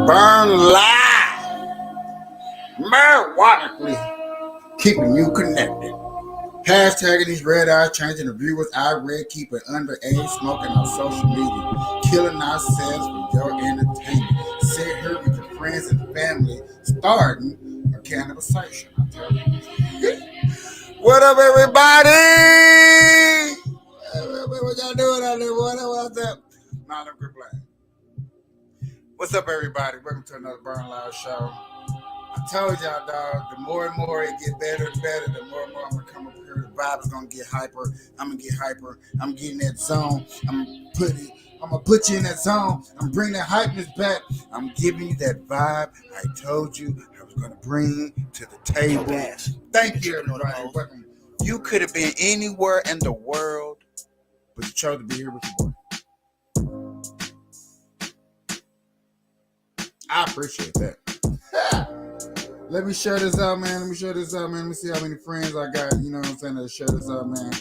Burn live, marijuanically keeping you connected. Hashtagging these red eyes, changing the viewers irate, keeping underage smoking on social media, killing ourselves for your entertainment. Sit here with your friends and family, starting a cannibalization. I tell you. What up, everybody? What y'all doing out there? What's up? Nah, don't quit playing. What's up, everybody? Welcome to another Burn Loud show. I told y'all, dog, the more and more it get better and better, the more and more I'm going to come up here. The vibe is going to get hyper. I'm going to get hyper. I'm getting that zone. I'm going to put you in that zone. I'm bringing that hypeness back. I'm giving you that vibe I told you I was going to bring to the table. Thank you, everybody. Welcome. You could have been anywhere in the world, but you chose to be here with your boy. I appreciate that. Let me share this out, man. Let me see how many friends I got, you know what I'm saying, to share this out, man.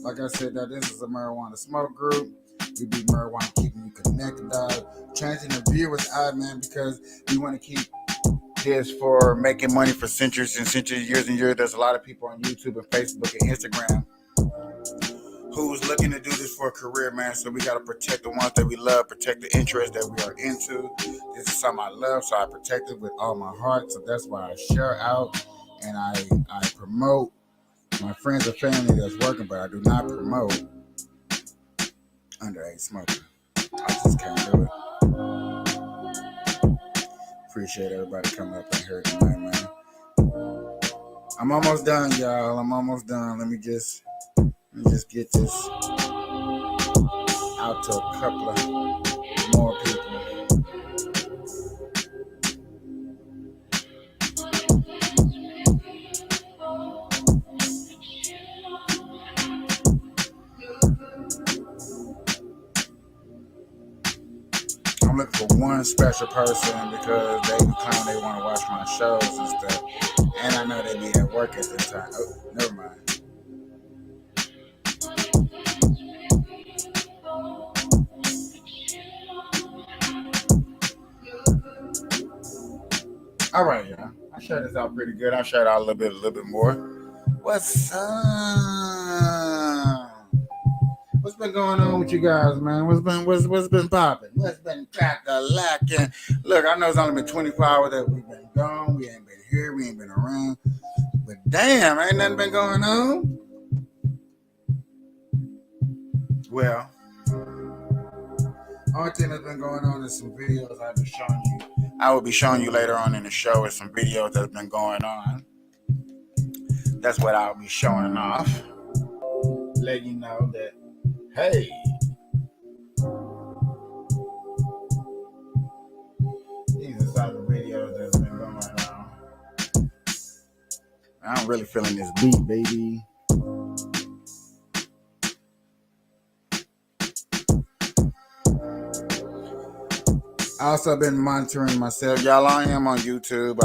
Like I said, this is a marijuana smoke group. We be marijuana keeping you connected, dog. Changing the viewers out, man, because we want to keep this for making money for centuries and centuries, years and years. There's a lot of people on YouTube and Facebook and Instagram who's looking to do this for a career, man. So we got to protect the ones that we love, protect the interests that we are into. This is something I love, so I protect it with all my heart. So that's why I share out and I promote my friends and family that's working, but I do not promote underage smoking. I just can't do it. Appreciate everybody coming up and here tonight, man. I'm almost done, y'all. I'm almost done. Let me just get this out to a couple of more people. I'm looking for one special person because they be claiming they want to watch my shows and stuff. And I know they be at work at the time. Oh, never mind. All right, y'all. I shared this out pretty good. I shared out a little bit more. What's up? What's been going on with you guys, man? What's been popping? What's been crack-a-lacking? Look, I know it's only been 24 hours that we've been gone. We ain't been here. We ain't been around. But damn, ain't nothing been going on. Well, only thing that's been going on is some videos I've been showing you. I will be showing you later on in the show is some videos that's been going on. That's what I'll be showing off. Letting you know that, hey, these are some of the videos that's been going on. I'm really feeling this beat, baby. I also been monitoring myself. Y'all, I am on YouTube.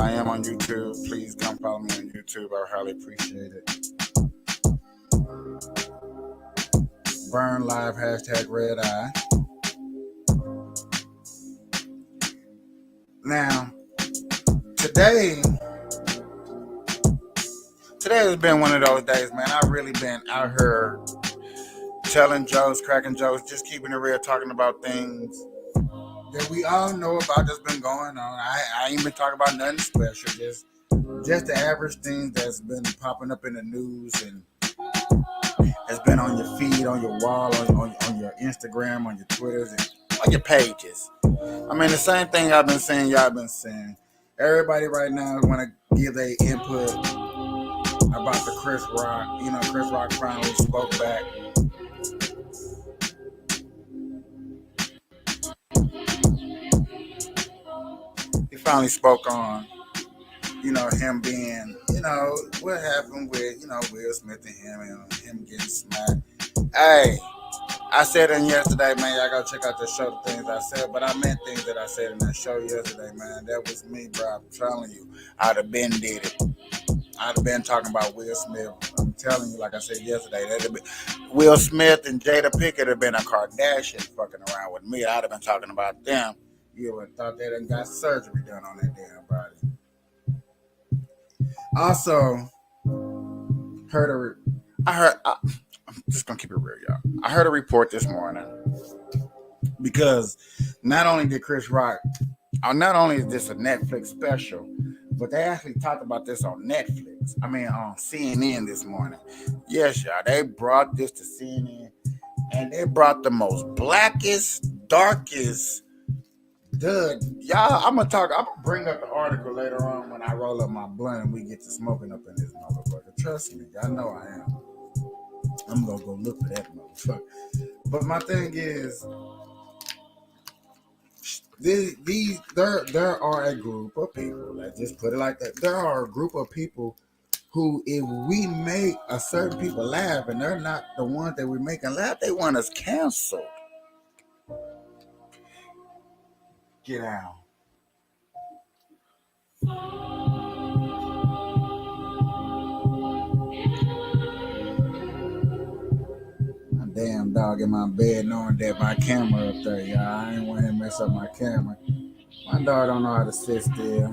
Please come follow me on YouTube. I highly appreciate it. Burn live, hashtag red eye. Now, today has been one of those days, man. I've really been out here telling jokes, cracking jokes, just keeping it real, talking about things that we all know about that's been going on. I ain't been talking about nothing special, just the average things that's been popping up in the news and has been on your feed, on your wall, on your Instagram, on your Twitters, and on your pages. I mean, the same thing I've been saying, y'all been saying. Everybody right now want to give their input about the Chris Rock. You know, Chris Rock finally spoke back. He finally spoke on, you know, him being, you know, what happened with, you know, Will Smith and him getting smacked. Hey, I said it yesterday, man. Y'all gotta check out the show, the things I said, but I meant things that I said in that show yesterday, man. That was me, bro. I'm telling you, I'd have been did it. I'd have been talking about Will Smith. I'm telling you, like I said yesterday, Will Smith and Jada Pinkett have been a Kardashian fucking around with me. I'd have been talking about them. You would have thought they done got surgery done on that damn body. Also, I'm just gonna keep it real, y'all. I heard a report this morning because not only did Chris Rock, not only is this a Netflix special, but they actually talked about this on Netflix. I mean, on CNN this morning. Yes, y'all, they brought this to CNN, and they brought the most blackest, darkest. Y'all, I'm gonna bring up the article later on when I roll up my blunt and we get to smoking up in this motherfucker. Trust me, y'all know I am. I'm gonna go look for that motherfucker. But my thing is, there are a group of people. Let's just put it like that. There are a group of people who, if we make a certain people laugh, and they're not the ones that we're making laugh, they want us canceled. Get out. Damn dog in my bed knowing that my camera up there, y'all. I ain't want him to mess up my camera. My dog don't know how to sit still.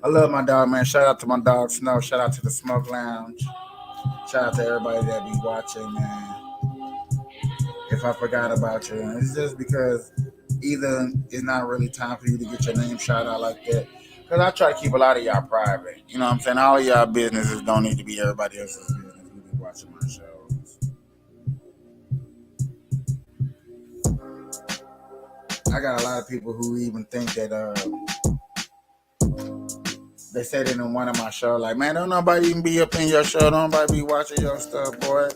I love my dog, man. Shout out to my dog Snow. Shout out to the Smoke Lounge. Shout out to everybody that be watching, man. If I forgot about you, it's just because either it's not really time for you to get your name shout out like that. Because I try to keep a lot of y'all private. You know what I'm saying? All of y'all businesses don't need to be everybody else's business who be watching my shows. I got a lot of people who even think that they said it in one of my shows, like, man, don't nobody even be up in your show, don't nobody be watching your stuff, boy.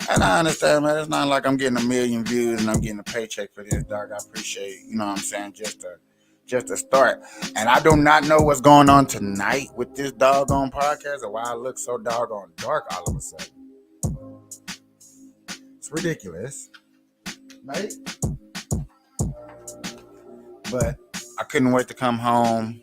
And I understand, man, it's not like I'm getting 1 million views and I'm getting a paycheck for this, dog. I appreciate, you know what I'm saying, just to start. And I do not know what's going on tonight with this doggone podcast or why I look so doggone dark all of a sudden. It's ridiculous, right? But I couldn't wait to come home.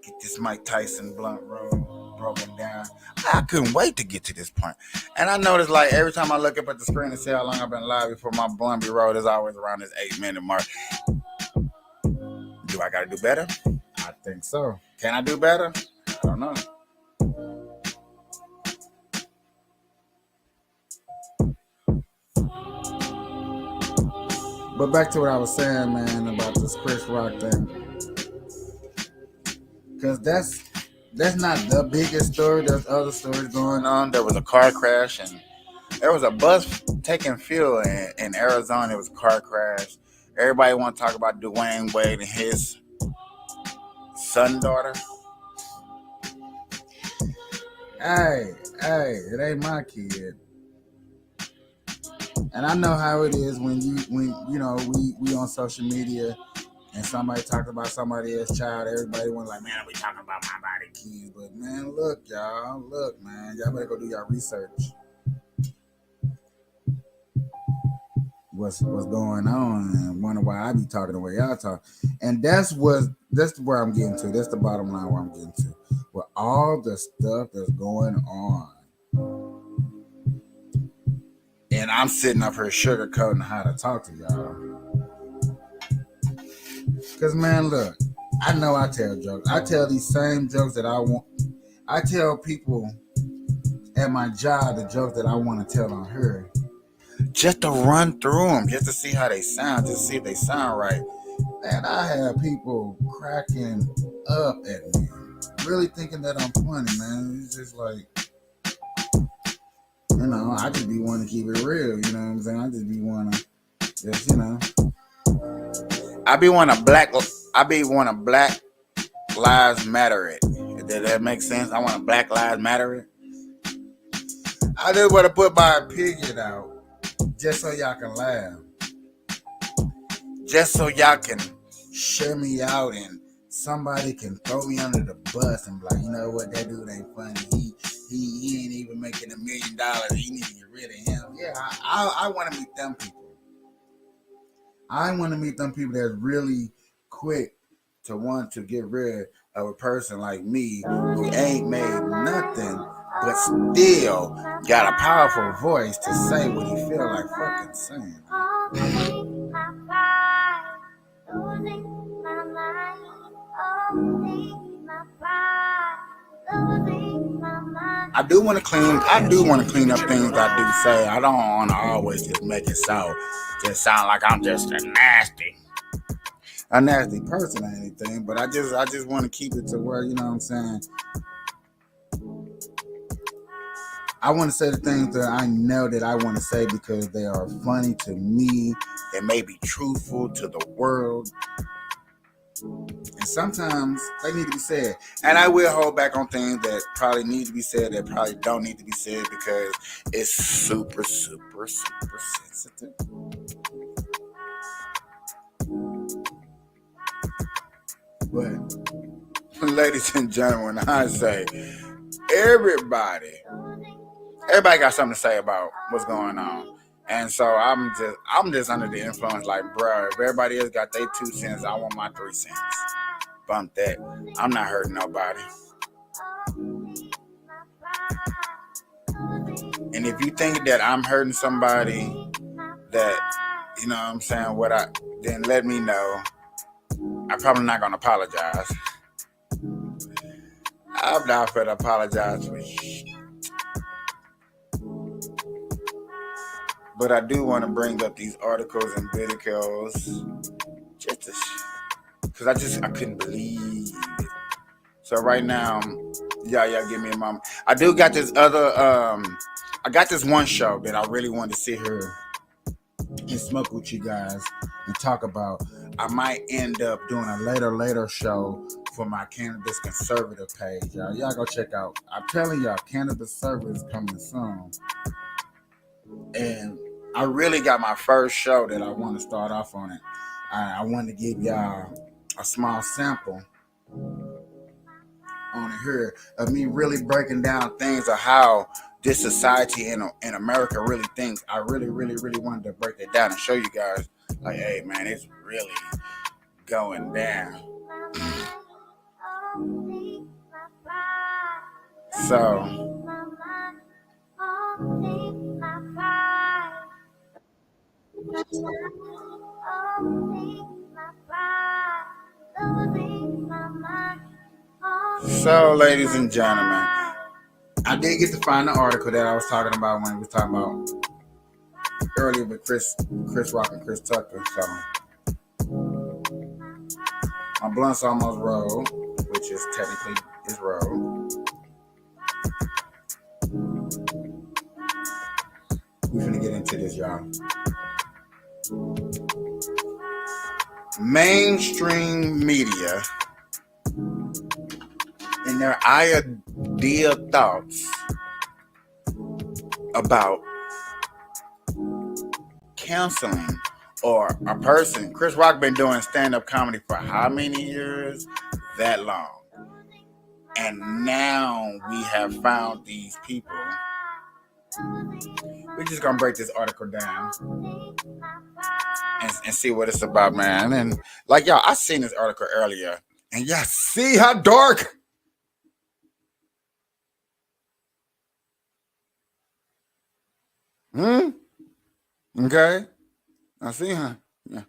Get this Mike Tyson blunt roll broken down. I couldn't wait to get to this point. And I noticed, like, every time I look up at the screen and see how long I've been live before my blunt be rolled, is always around this 8-minute mark. Do I gotta do better? I think so. Can I do better? I don't know. But back to what I was saying, man, about this Chris Rock thing. Because that's not the biggest story. There's other stories going on. There was a car crash, and there was a bus taking fuel in Arizona. It was a car crash. Everybody want to talk about Dwayne Wade and his daughter. Hey, it ain't my kid. And I know how it is when you know we on social media and somebody talks about somebody else's child. Everybody want like, man, we talking about my body kids. But man, look, man, y'all better go do your research. What's going on, and wonder why I be talking the way y'all talk. And that's where I'm getting to. That's the bottom line where I'm getting to. With all the stuff that's going on. And I'm sitting up here sugarcoating how to talk to y'all. Because, man, look, I know I tell jokes. I tell these same jokes that I want. I tell people at my job the jokes that I want to tell on her. Just to run through them, just to see how they sound, just to see if they sound right. Man, I have people cracking up at me, really thinking that I'm funny, man. It's just like, you know, I just be wanting to keep it real, you know what I'm saying? I just be wanting to, just, you know. I be wanting Black Lives Matter it. Did that make sense? I want a Black Lives Matter it. I just want to put my opinion out just so y'all can laugh. Just so y'all can share me out and somebody can throw me under the bus and be like, you know what, that dude ain't funny. He ain't even making $1 million. He need to get rid of him. Yeah, I want to meet them people. I want to meet them people that's really quick to want to get rid of a person like me who ain't made nothing but still got a powerful voice to say what he feel like fucking saying. I do want to clean up things I do say. I don't want to always just make it sound like I'm just a nasty person or anything. But I just want to keep it to where, you know what I'm saying, I want to say the things that I know that I want to say because they are funny to me. They may be truthful to the world. And sometimes they need to be said. And I will hold back on things that probably need to be said that probably don't need to be said because it's super, super, super sensitive. But, ladies and gentlemen, I say everybody got something to say about what's going on. And so I'm just under the influence, like, bro, if everybody else got their 2 cents, I want my 3 cents. Bump that. I'm not hurting nobody. And if you think that I'm hurting somebody, that, you know what I'm saying, then let me know. I'm probably not going to apologize. I'm not going to apologize for shit. But I do want to bring up these articles and videos just because I couldn't believe it. So right now, y'all give me a moment. I do got this other, I got this one show that I really wanted to sit here and smoke with you guys and talk about. I might end up doing a later show for my Cannabis Conservative page. Y'all go check out. I'm telling y'all, Cannabis Service is coming soon. And I really got my first show that I want to start off on it. I want to give y'all a small sample on here of me really breaking down things of how this society in America really thinks. I really, really, really wanted to break it down and show you guys, like, hey, man, it's really going down. So, ladies and gentlemen, I did get to find the article that I was talking about when we was talking about earlier with Chris Rock and Chris Tucker. So my blunt's almost rolled, which is technically is rolled. We're gonna get into this, y'all. Mainstream media and their idea thoughts about counseling or a person. Chris Rock been doing stand-up comedy for how many years? That long. And now we have found these people. We're just gonna break this article down and see what it's about, man. And like y'all, I seen this article earlier, and y'all see how dark. Okay. I see how. Yeah.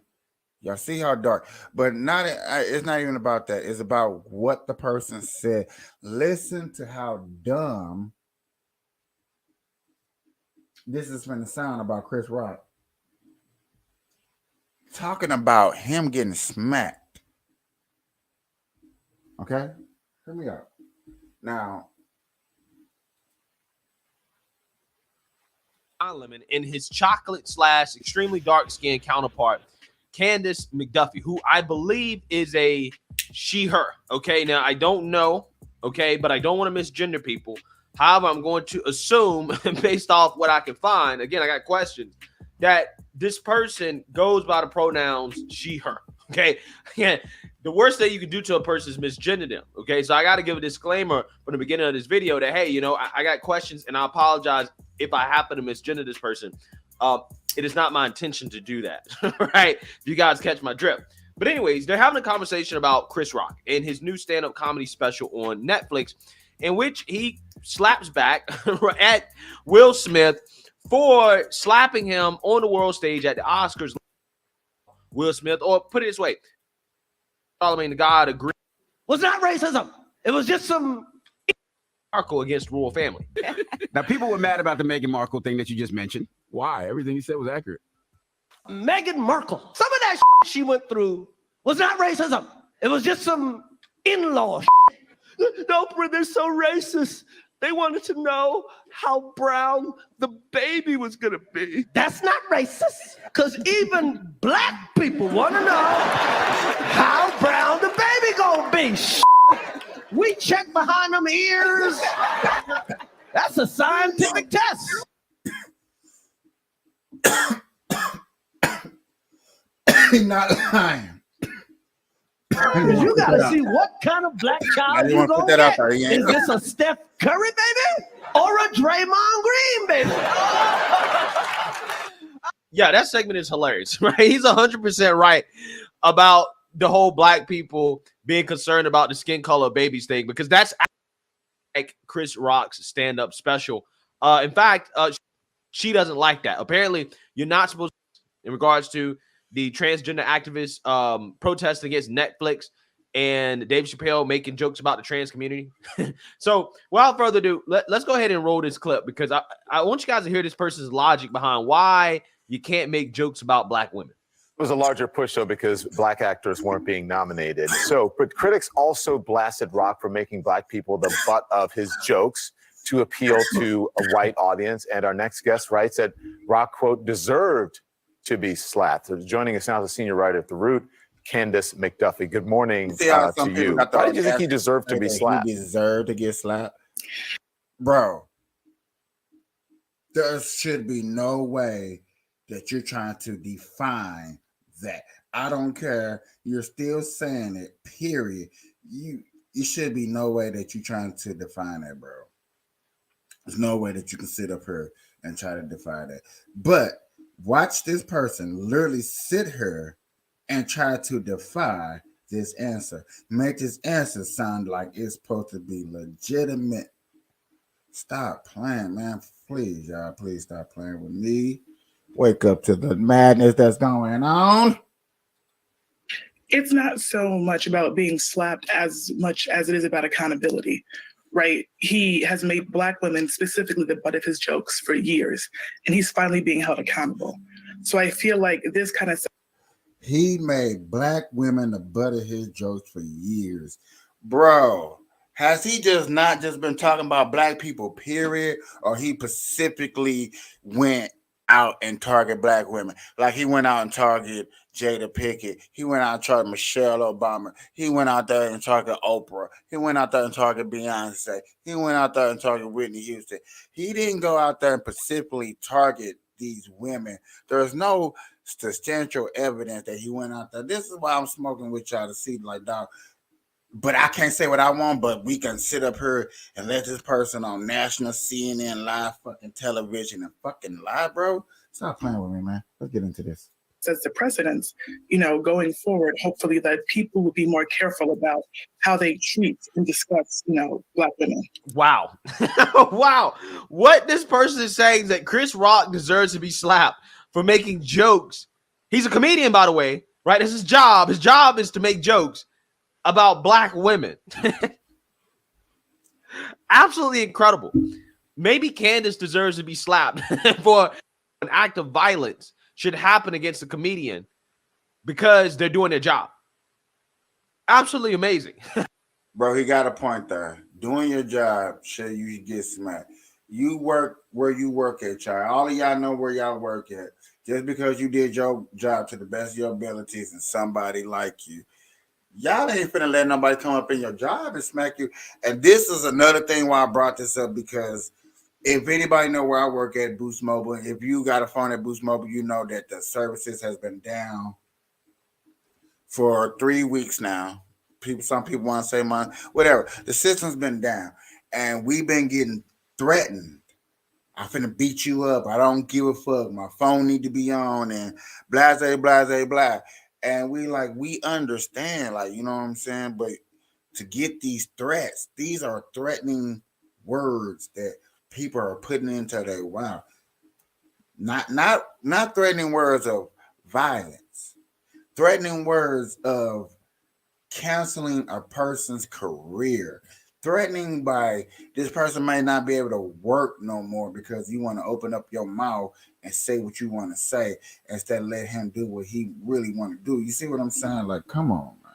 Y'all see how dark, but it's not even about that. It's about what the person said. Listen to how dumb this is going to sound about Chris Rock. Talking about him getting smacked. Okay? Hear me out. Now, Lemon and his chocolate / extremely dark skinned counterpart, Candace McDuffie, who I believe is a she/her. Okay, now I don't know, okay, but I don't want to misgender people. However, I'm going to assume, based off what I can find, again, I got questions, that this person goes by the pronouns she/her. Okay, again, the worst thing you can do to a person is misgender them. Okay, so I got to give a disclaimer from the beginning of this video that, hey, I got questions, and I apologize if I happen to misgender this person. It is not my intention to do that, right? If you guys catch my drift. But anyways, they're having a conversation about Chris Rock and his new stand-up comedy special on Netflix. in which he slaps back at Will Smith for slapping him on the world stage at the Oscars. Will Smith, or put it this way, Charlamagne the God agreed. Was not racism. It was just some Markle against royal family. Now, people were mad about the Meghan Markle thing that you just mentioned. Why? Everything you said was accurate. Meghan Markle. Some of that she went through was not racism. It was just some in-law. No, they're so racist. They wanted to know how brown the baby was going to be. That's not racist, because even black people want to know how brown the baby going to be. We check behind them ears. That's a scientific test. He's not lying. You got to see what kind of black child you going to get. Is this a Steph Curry, baby? Or a Draymond Green, baby? Yeah, that segment is hilarious, right? He's 100% right about the whole black people being concerned about the skin color of babies thing, because that's like Chris Rock's stand-up special. In fact, she doesn't like that. Apparently, you're not supposed to, in regards to the transgender activists protest against Netflix and Dave Chappelle making jokes about the trans community. So without further ado, let's go ahead and roll this clip, because I want you guys to hear this person's logic behind why you can't make jokes about black women. It was a larger push, though, because black actors weren't being nominated. So, but critics also blasted Rock for making black people the butt of his jokes to appeal to a white audience. And our next guest writes that Rock, quote, deserved to be slapped. So joining us now is the senior writer at The Root, Candace McDuffie. Good morning to you. Why did you think he deserved to be slapped? He deserved to get slapped? Bro, there should be no way that you're trying to define that. I don't care. You're still saying it, period. It should be no way that you're trying to define that, bro. There's no way that you can sit up here and try to define that. But watch this person literally sit here and try to defy this answer. Make this answer sound like it's supposed to be legitimate. Stop playing, man. Please, y'all. Please stop playing with me. Wake up to the madness that's going on. It's not so much about being slapped as much as it is about accountability, right? He has made black women specifically the butt of his jokes for years, and he's finally being held accountable. So I feel like this kind of... He made black women the butt of his jokes for years. Bro, has he not just been talking about black people, period? Or he specifically went out and target black women? Like he went out and targeted Jada Pinkett. He went out and targeted Michelle Obama. He went out there and targeted Oprah. He went out there and targeted Beyonce. He went out there and targeted Whitney Houston. He didn't go out there and specifically target these women. There's no substantial evidence that he went out there. This is why I'm smoking with y'all to see, like, dog. But I can't say what I want, but we can sit up here and let this person on national CNN live fucking television and fucking lie, bro. Stop playing with me, man. Let's get into this. As the precedents, going forward, hopefully that people will be more careful about how they treat and discuss, black women. Wow. Wow. What this person is saying is that Chris Rock deserves to be slapped for making jokes. He's a comedian, by the way, right? That's his job. His job is to make jokes about black women. Absolutely incredible. Maybe Candace deserves to be slapped for an act of violence should happen against a comedian because they're doing their job. Absolutely amazing. Bro, he got a point there. Doing your job, sure you get smacked. You work where you work at, y'all. All of y'all know where y'all work at. Just because you did your job to the best of your abilities and somebody like you, y'all ain't finna let nobody come up in your job and smack you. And this is another thing why I brought this up, because if anybody know where I work at, Boost Mobile, if you got a phone at Boost Mobile, you know that the services has been down for 3 weeks now. Some people want to say month, whatever. The system's been down, and we've been getting threatened. I'm finna beat you up. I don't give a fuck. My phone need to be on, and blah, blah, blah, blah. And we understand, you know what I'm saying? But to get these threats. These are threatening words that people are putting into their wow. Not threatening words of violence, threatening words of canceling a person's career, threatening by this person might not be able to work no more because you want to open up your mouth and say what you want to say instead of let him do what he really want to do. You see what I'm saying? Like, come on, man.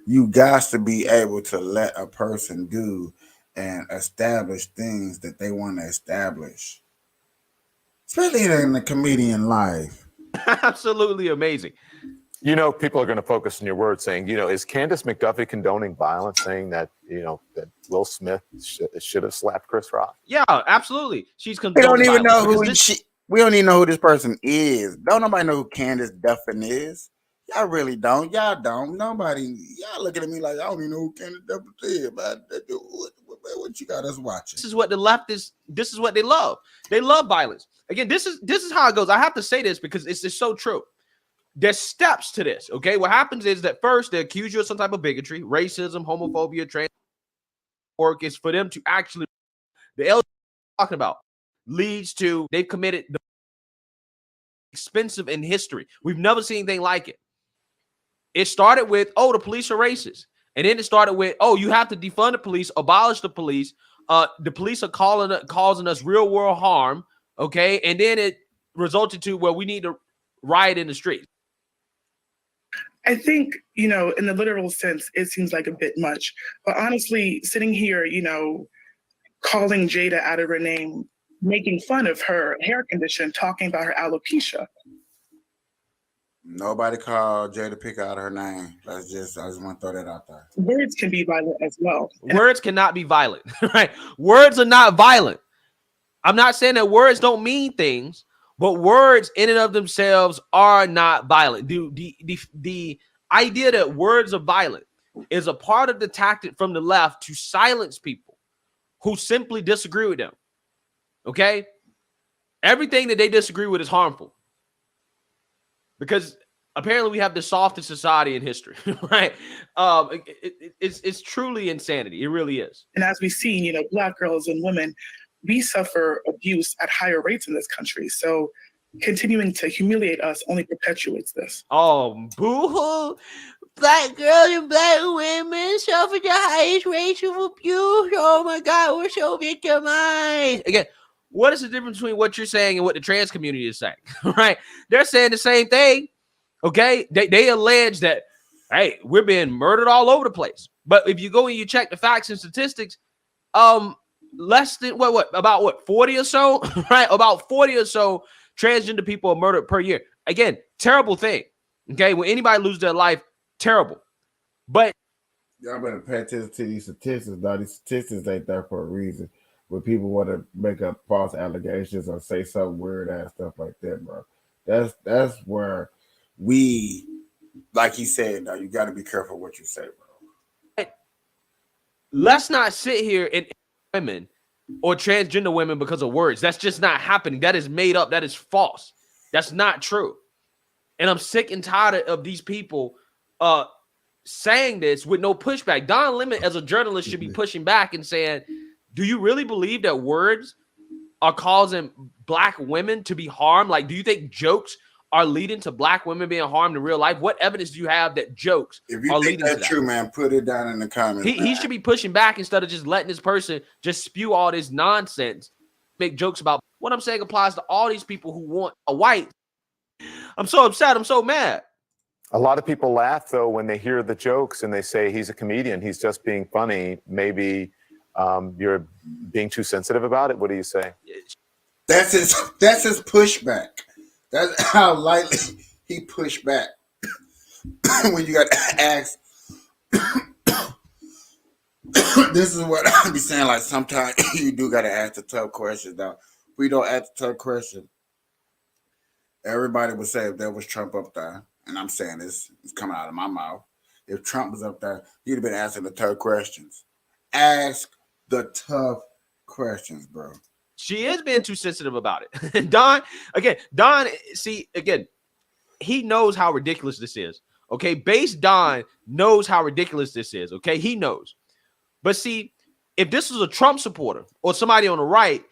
You got to be able to let a person do and establish things that they want to establish, especially in the comedian life. Absolutely amazing. You know, people are going to focus on your words saying, you know, is Candace McDuffie condoning violence, saying that, you know, that Will Smith should have slapped Chris Rock? Yeah, absolutely. She's We don't even know who this, we don't even know who this person is. Don't nobody know who Candace Duffin is. Y'all really don't. Y'all don't. Nobody. Y'all looking at me like I don't even know who Candace Duffin is. What you got us watching? This is what the left is. This is what they love. They love violence. Again, this is how it goes. I have to say this because it's just so true. There's steps to this. Okay, what happens is that first they accuse you of some type of bigotry, racism, homophobia, trans. Work is for them to actually the LGBT talking about leads to they've committed the expensive in history. We've never seen anything like it. It started with, oh, the police are racist. And then it started with, oh, you have to defund the police, abolish the police. The police are causing us real world harm. Okay. And then it resulted to where we need to riot in the streets. I think, you know, in the literal sense, it seems like a bit much. But honestly, sitting here, you know, calling Jada out of her name, making fun of her hair condition, talking about her alopecia. Nobody called Jada Pinkett out of her name. I just want to throw that out there. Words can be violent as well. Words cannot be violent, right? Words are not violent. I'm not saying that words don't mean things, but words in and of themselves are not violent. The idea that words are violent is a part of the tactic from the left to silence people who simply disagree with them. Okay? Everything that they disagree with is harmful. Because apparently we have the softest society in history, right? It's truly insanity. It really is. And as we've seen, you know, Black girls and women, we suffer abuse at higher rates in this country. So continuing to humiliate us only perpetuates this. Oh, boo-hoo. Black girls and Black women suffer the highest rates of abuse. Oh my God, we're so victimized. Again, what is the difference between what you're saying and what the trans community is saying, right? They're saying the same thing, okay? They allege that, hey, we're being murdered all over the place. But if you go and you check the facts and statistics, less than, about 40 or so, right? About 40 or so transgender people are murdered per year. Again, terrible thing, okay? When anybody loses their life, terrible. But y'all better pay attention to these statistics, though. These statistics ain't there for a reason. When people want to make up false allegations or say some weird ass stuff like that, bro. That's where we, like he said, now you got to be careful what you say, bro. Let's not sit here and women or transgender women because of words. That's just not happening. That is made up. That is false. That's not true. And I'm sick and tired of these people saying this with no pushback. Don Lemon, as a journalist, should be pushing back and saying, do you really believe that words are causing Black women to be harmed? Like, do you think jokes are leading to Black women being harmed in real life? What evidence do you have that jokes if you are think leading to that's that? true, man, put it down in the comments. He should be pushing back instead of just letting this person just spew all this nonsense, make jokes about. What I'm saying applies to all these people who want a white. I'm so upset. I'm so mad. A lot of people laugh, though, when they hear the jokes and they say he's a comedian. He's just being funny. Maybe you're being too sensitive about it. What do you say? That's his pushback. That's how lightly he pushed back. When you got asked, this is what I be saying. Like, sometimes you do got to ask the tough questions. Now, if we don't ask the tough question, everybody would say if there was Trump up there, and I'm saying this, it's coming out of my mouth. If Trump was up there, he'd have been asking the tough questions. Ask the tough questions, bro. She is being too sensitive about it. Don, see, he knows how ridiculous this is. Okay, Base Don knows how ridiculous this is. Okay, he knows. But see, if this was a Trump supporter or somebody on the right,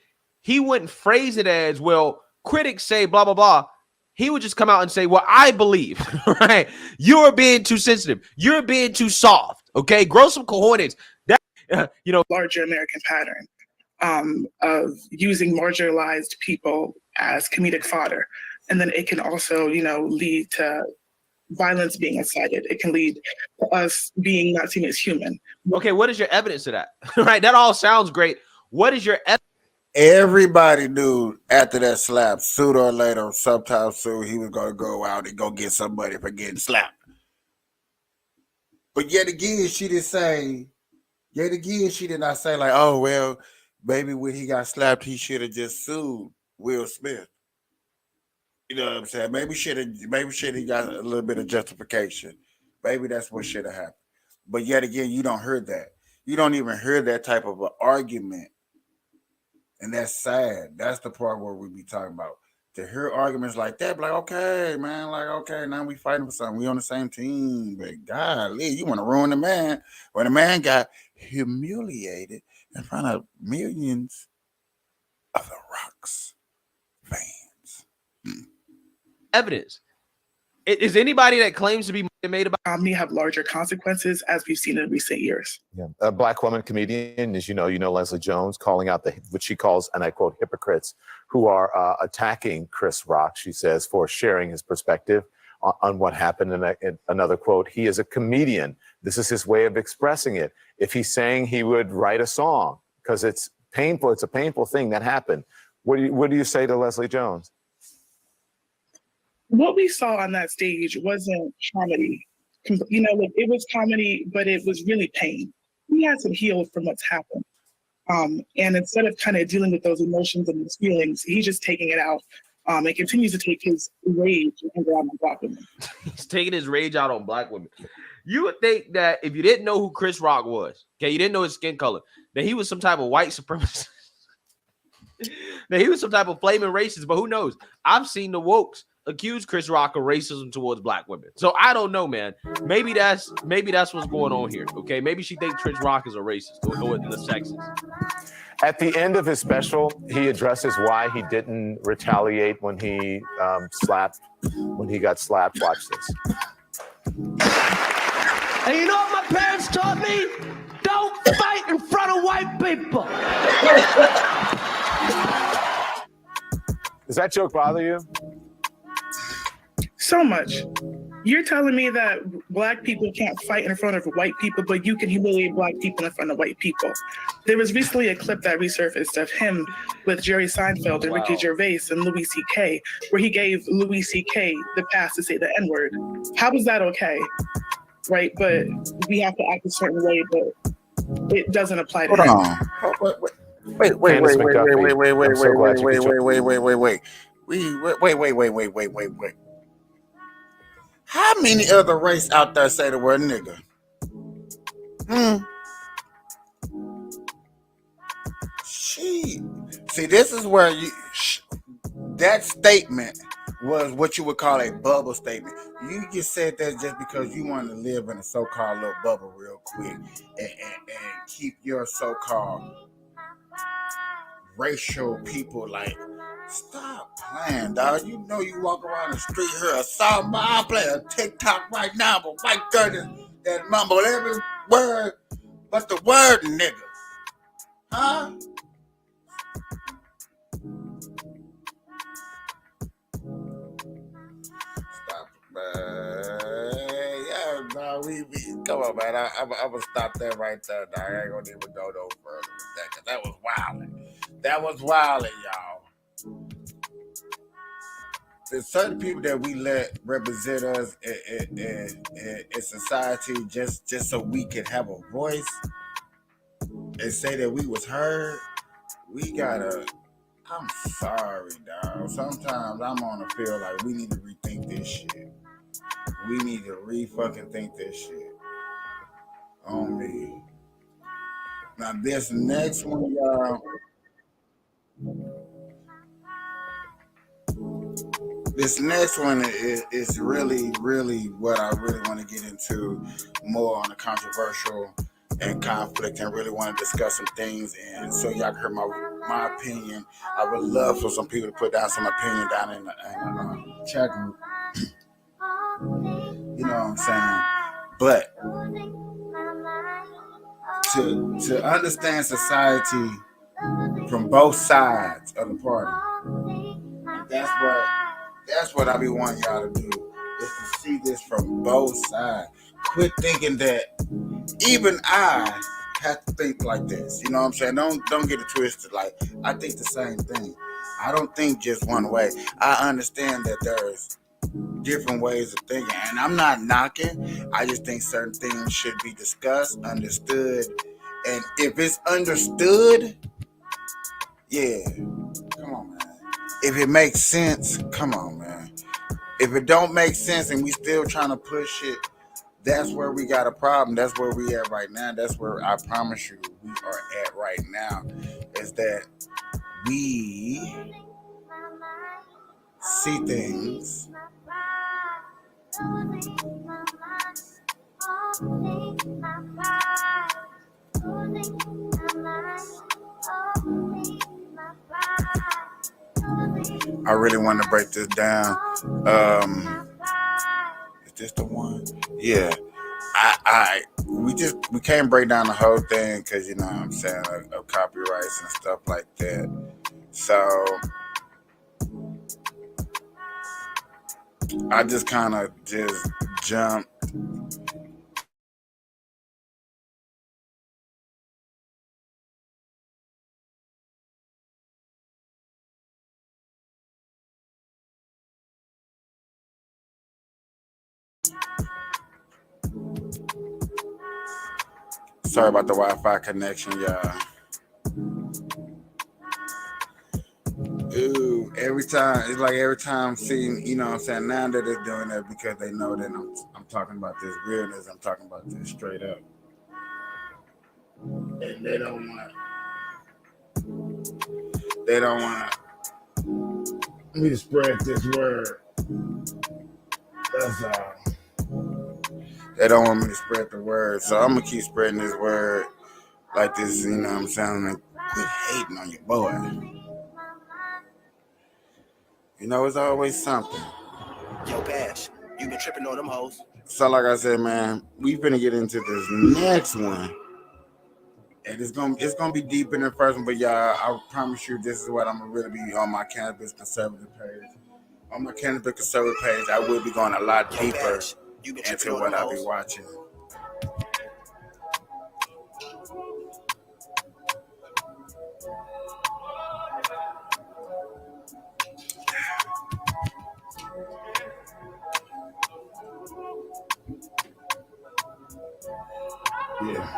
he wouldn't phrase it as, well, critics say blah, blah, blah. He would just come out and say, well, I believe, right? You're being too sensitive. You're being too soft. Okay, grow some cojones. That, larger American pattern of using marginalized people as comedic fodder. And then it can also, lead to violence being incited. It can lead to us being not seen as human. Okay, what is your evidence of that? Right, that all sounds great. What is your evidence? Everybody knew after that slap, sooner or later, sometime soon, he was going to go out and go get somebody for getting slapped. But yet again, she did not say like, oh, well, maybe when he got slapped, he should have just sued Will Smith. You know what I'm saying? Maybe should he got a little bit of justification. Maybe that's what should have happened. But yet again, you don't hear that. You don't even hear that type of an argument. And that's sad. That's the part where we be talking about. To hear arguments like that, like, okay, man, like, okay, now we fighting for something. We on the same team. But golly, you want to ruin the man. When the man got humiliated in front of millions of The Rock's fans. Evidence. Is anybody that claims to be made about May have larger consequences, as we've seen in recent years. Yeah. A black woman comedian, as you know, Leslie Jones, calling out what she calls, and I quote, hypocrites who are attacking Chris Rock, she says, for sharing his perspective on what happened. And another quote, he is a comedian. This is his way of expressing it. If he's saying he would write a song because it's painful, it's a painful thing that happened. What do you say to Leslie Jones? What we saw on that stage wasn't comedy. It was comedy, but it was really pain. He had to heal from what's happened. And instead of kind of dealing with those emotions and those feelings, he's just taking it out and continues to take his rage and go out on black women. He's taking his rage out on black women. You would think that if you didn't know who Chris Rock was, okay, you didn't know his skin color, that he was some type of white supremacist. That he was some type of flaming racist, but who knows? I've seen the wokes accuse Chris Rock of racism towards black women. So I don't know, man. Maybe that's what's going on here. Okay, maybe she thinks Chris Rock is a racist or the sexist. At the end of his special, he addresses why he didn't retaliate when he got slapped. Watch this. And you know what my parents taught me? Don't fight in front of white people. Does that joke bother you? So much. You're telling me that black people can't fight in front of white people, but you can humiliate black people in front of white people. There was recently a clip that resurfaced of him with Jerry Seinfeld and Ricky Gervais and Louis C.K., where he gave Louis C.K. the pass to say the N-word. How is that okay? Right? But we have to act a certain way, but it doesn't apply to him. Hold on. Wait. How many other race out there say the word nigga? Shit. See, this is where that statement was what you would call a bubble statement. You just said that just because you wanted to live in a so-called little bubble real quick and keep your so-called racial people like, stop playing, dog. You know you walk around the street here a song, but I'll play a TikTok right now, but white girl that mumble every word but the word nigga. Huh? Stop, man. Yeah, no, we come on, man. I'm gonna stop that right there, dog. I ain't gonna even go no further with that, because that was wilding. That was wilding, y'all. There's certain people that we let represent us in society just so we can have a voice and say that we was heard. We gotta, I'm sorry, dog. Sometimes I'm on the feel like we need to rethink this shit. We need to re-fucking think this shit. On me. Now this next one, y'all. This next one is really, really what I really want to get into more on the controversial and conflict, and really want to discuss some things. And so y'all can hear my opinion. I would love for some people to put down some opinion down in the chat group. You know what I'm saying? But to understand society from both sides of the party, that's what I be wanting y'all to do, is to see this from both sides. Quit thinking that even I have to think like this. You know what I'm saying? Don't get it twisted. Like, I think the same thing. I don't think just one way. I understand that there's different ways of thinking, and I'm not knocking. I just think certain things should be discussed, understood, and if it's understood, yeah, come on, man. If it makes sense, come on, man. If it don't make sense and we still trying to push it, that's where we got a problem. That's where we at right now. That's where I promise you we are at right now, is that we see things I really want to break this down. Is this the one? Yeah. We can't break down the whole thing because, you know what I'm saying, of copyrights and stuff like that. So I just kind of just jumped. Sorry about the Wi-Fi connection, y'all. Ooh, every time seeing, you know what I'm saying, now that they're doing that because they know that I'm talking about this realness, I'm talking about this straight up. And they don't want me to spread this word. That's all. They don't want me to spread the word, so I'm gonna keep spreading this word like this, you know what I'm saying? Like, quit hating on your boy. You know, it's always something. Yo, Bash, you been tripping on them hoes. So like I said, man, we finna get into this next one. And it's gonna be deeper than the first one, but y'all, I promise you this is what I'm gonna really be on my Cannabis Conservative page. On my Cannabis Conservative page, I will be going a lot deeper into what I be watching. Yeah.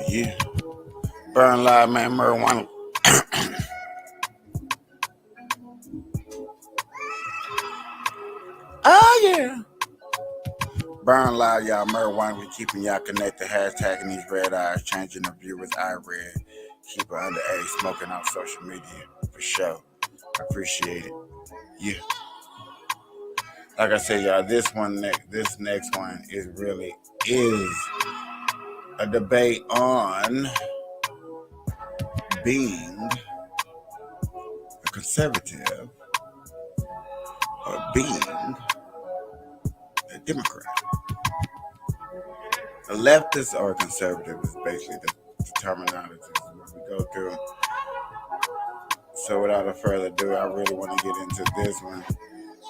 Yeah. Burn Live, man, marijuana. Oh, yeah. Burn Live, y'all. Marijuana, we keeping y'all connected. Hashtagging these red eyes, changing the viewers. I read. Keep it underage, smoking on social media. For sure. Appreciate it. Yeah. Like I said, y'all, this next one is a debate on being a conservative or being a Democrat. A leftist or a conservative is basically the terminology that we go through. So without further ado, I really want to get into this one.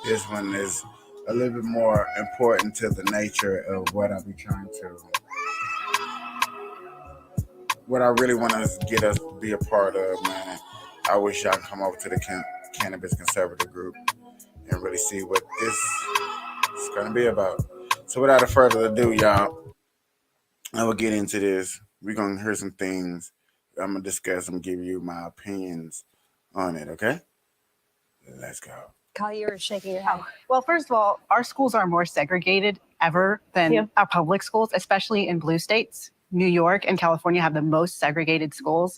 This one is a little bit more important to the nature of what I be trying to, what I really want to get us to be a part of, man. I wish y'all come over to the Cannabis Conservative group and really see what this is going to be about. So without further ado, y'all, I will get into this. We're going to hear some things. I'm going to discuss. I'm going to give you my opinions on it, okay? Let's go. Kyle, you're shaking your head. Well, first of all, our schools are more segregated ever than our public schools, especially in blue states. New York and California have the most segregated schools.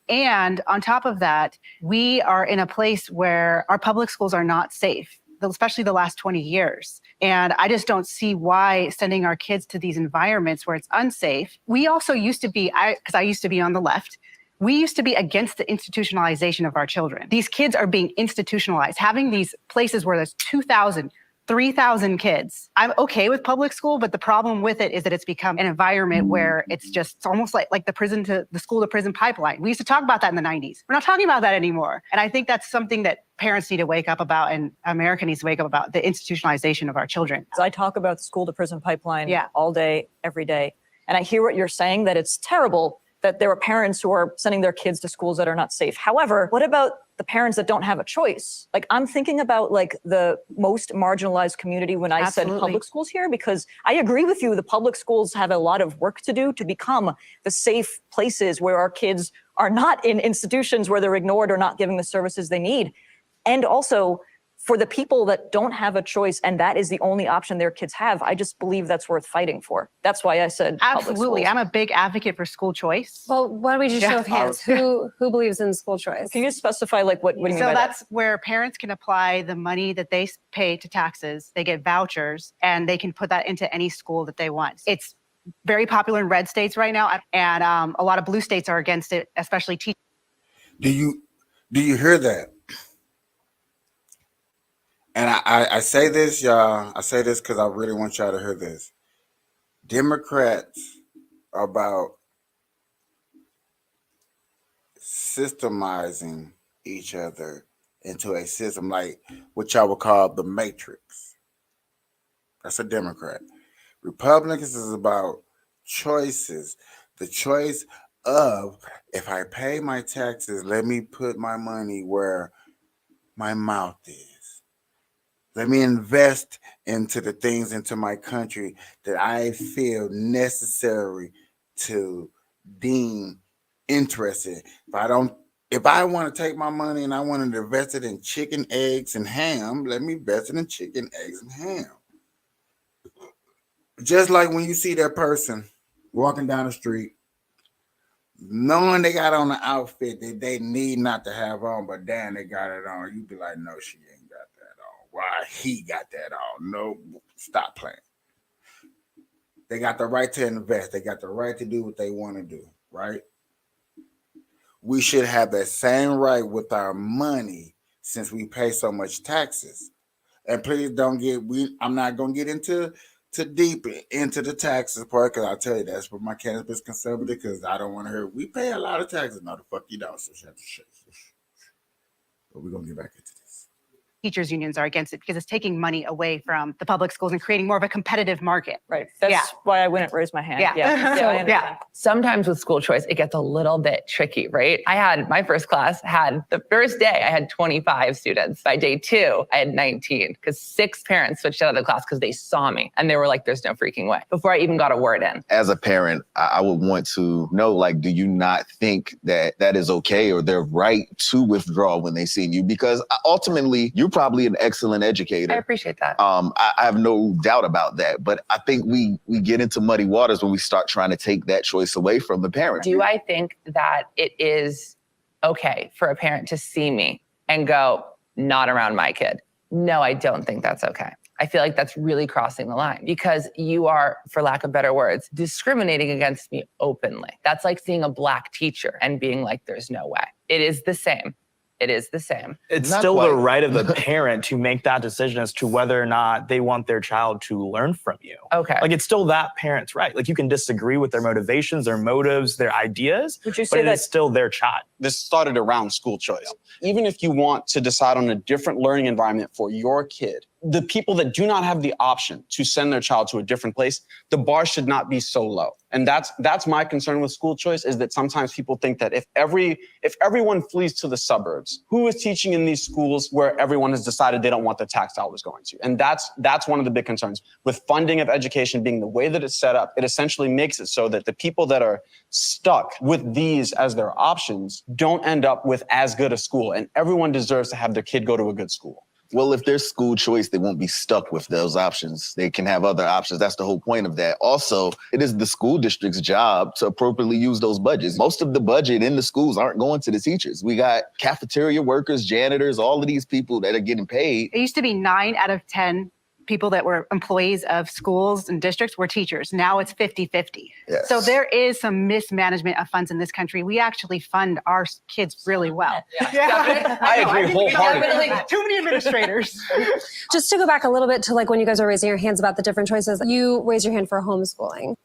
And on top of that, we are in a place where our public schools are not safe, especially the last 20 years. And I just don't see why sending our kids to these environments where it's unsafe. We also used to be, because I used to be on the left, we used to be against the institutionalization of our children. These kids are being institutionalized, having these places where there's 2,000, 3,000 kids. I'm okay with public school, but the problem with it is that it's become an environment where it's almost like the school to prison pipeline. We used to talk about that in the 90s. We're not talking about that anymore. And I think that's something that parents need to wake up about, and America needs to wake up about, the institutionalization of our children. I talk about the school to prison pipeline all day, every day. And I hear what you're saying, that it's terrible that there are parents who are sending their kids to schools that are not safe. However, what about the parents that don't have a choice? Like, I'm thinking about like the most marginalized community when I said public schools here, because I agree with you. The public schools have a lot of work to do to become the safe places where our kids are not in institutions where they're ignored or not giving the services they need. And also, for the people that don't have a choice and that is the only option their kids have, I just believe that's worth fighting for. That's why I said absolutely. I'm a big advocate for school choice. Well, why don't we just show of hands? Who believes in school choice? Can you specify like what do you mean by that? So that's where parents can apply the money that they pay to taxes. They get vouchers and they can put that into any school that they want. It's very popular in red states right now, and a lot of blue states are against it, especially teachers. Do you hear that? And I say this, y'all. I say this because I really want y'all to hear this. Democrats are about systemizing each other into a system like what y'all would call the Matrix. That's a Democrat. Republicans is about choices. The choice of, if I pay my taxes, let me put my money where my mouth is. Let me invest into the things into my country that I feel necessary to deem interested. If I want to take my money and I want to invest it in chicken, eggs, and ham, let me invest it in chicken, eggs, and ham. Just like when you see that person walking down the street, knowing they got on the outfit that they need not to have on, but damn, they got it on, you be like, no, she ain't got that on. Why he got that on? No, stop playing. They got the right to invest. They got the right to do what they want to do, right? We should have that same right with our money since we pay so much taxes. And please I'm not going to get into deep into the taxes part, because I'll tell you that's for my cannabis conservative, because I don't want to hear we pay a lot of taxes. No, the fuck you don't. So but we're going to get back into this. Teachers unions are against it because it's taking money away from the public schools and creating more of a competitive market. Right. That's why I wouldn't raise my hand. Yeah. Sometimes with school choice, it gets a little bit tricky, right? My first class had, the first day I had 25 students. By day 2, I had 19 because 6 parents switched out of the class because they saw me and they were like, there's no freaking way, before I even got a word in. As a parent, I would want to know, like, do you not think that that is okay or they're right to withdraw when they see you? Because ultimately, you're probably an excellent educator. I appreciate that. I have no doubt about that. But I think we get into muddy waters when we start trying to take that choice away from the parent. Do I think that it is okay for a parent to see me and go, not around my kid? No, I don't think that's okay. I feel like that's really crossing the line because you are, for lack of better words, discriminating against me openly. That's like seeing a black teacher and being like, there's no way. It is the same. It is the same. It's still the right of the parent to make that decision as to whether or not they want their child to learn from you. Okay. Like, it's still that parent's right. Like, you can disagree with their motivations, their motives, their ideas, Would you say but it's still their child. This started around school choice. Even if you want to decide on a different learning environment for your kid, the people that do not have the option to send their child to a different place, the bar should not be so low. And that's my concern with school choice, is that sometimes people think that if everyone flees to the suburbs, who is teaching in these schools where everyone has decided they don't want their tax dollars going to? And that's one of the big concerns. With funding of education being the way that it's set up, it essentially makes it so that the people that are stuck with these as their options don't end up with as good a school. And everyone deserves to have their kid go to a good school. Well, if there's school choice, they won't be stuck with those options. They can have other options. That's the whole point of that. Also, it is the school district's job to appropriately use those budgets. Most of the budget in the schools aren't going to the teachers. We got cafeteria workers, janitors, all of these people that are getting paid. It used to be 9 out of 10 people that were employees of schools and districts were teachers. Now it's 50-50. Yes. So there is some mismanagement of funds in this country. We actually fund our kids really well. Yeah. I agree wholeheartedly. Too many administrators. Just to go back a little bit to like when you guys were raising your hands about the different choices, you raised your hand for homeschooling.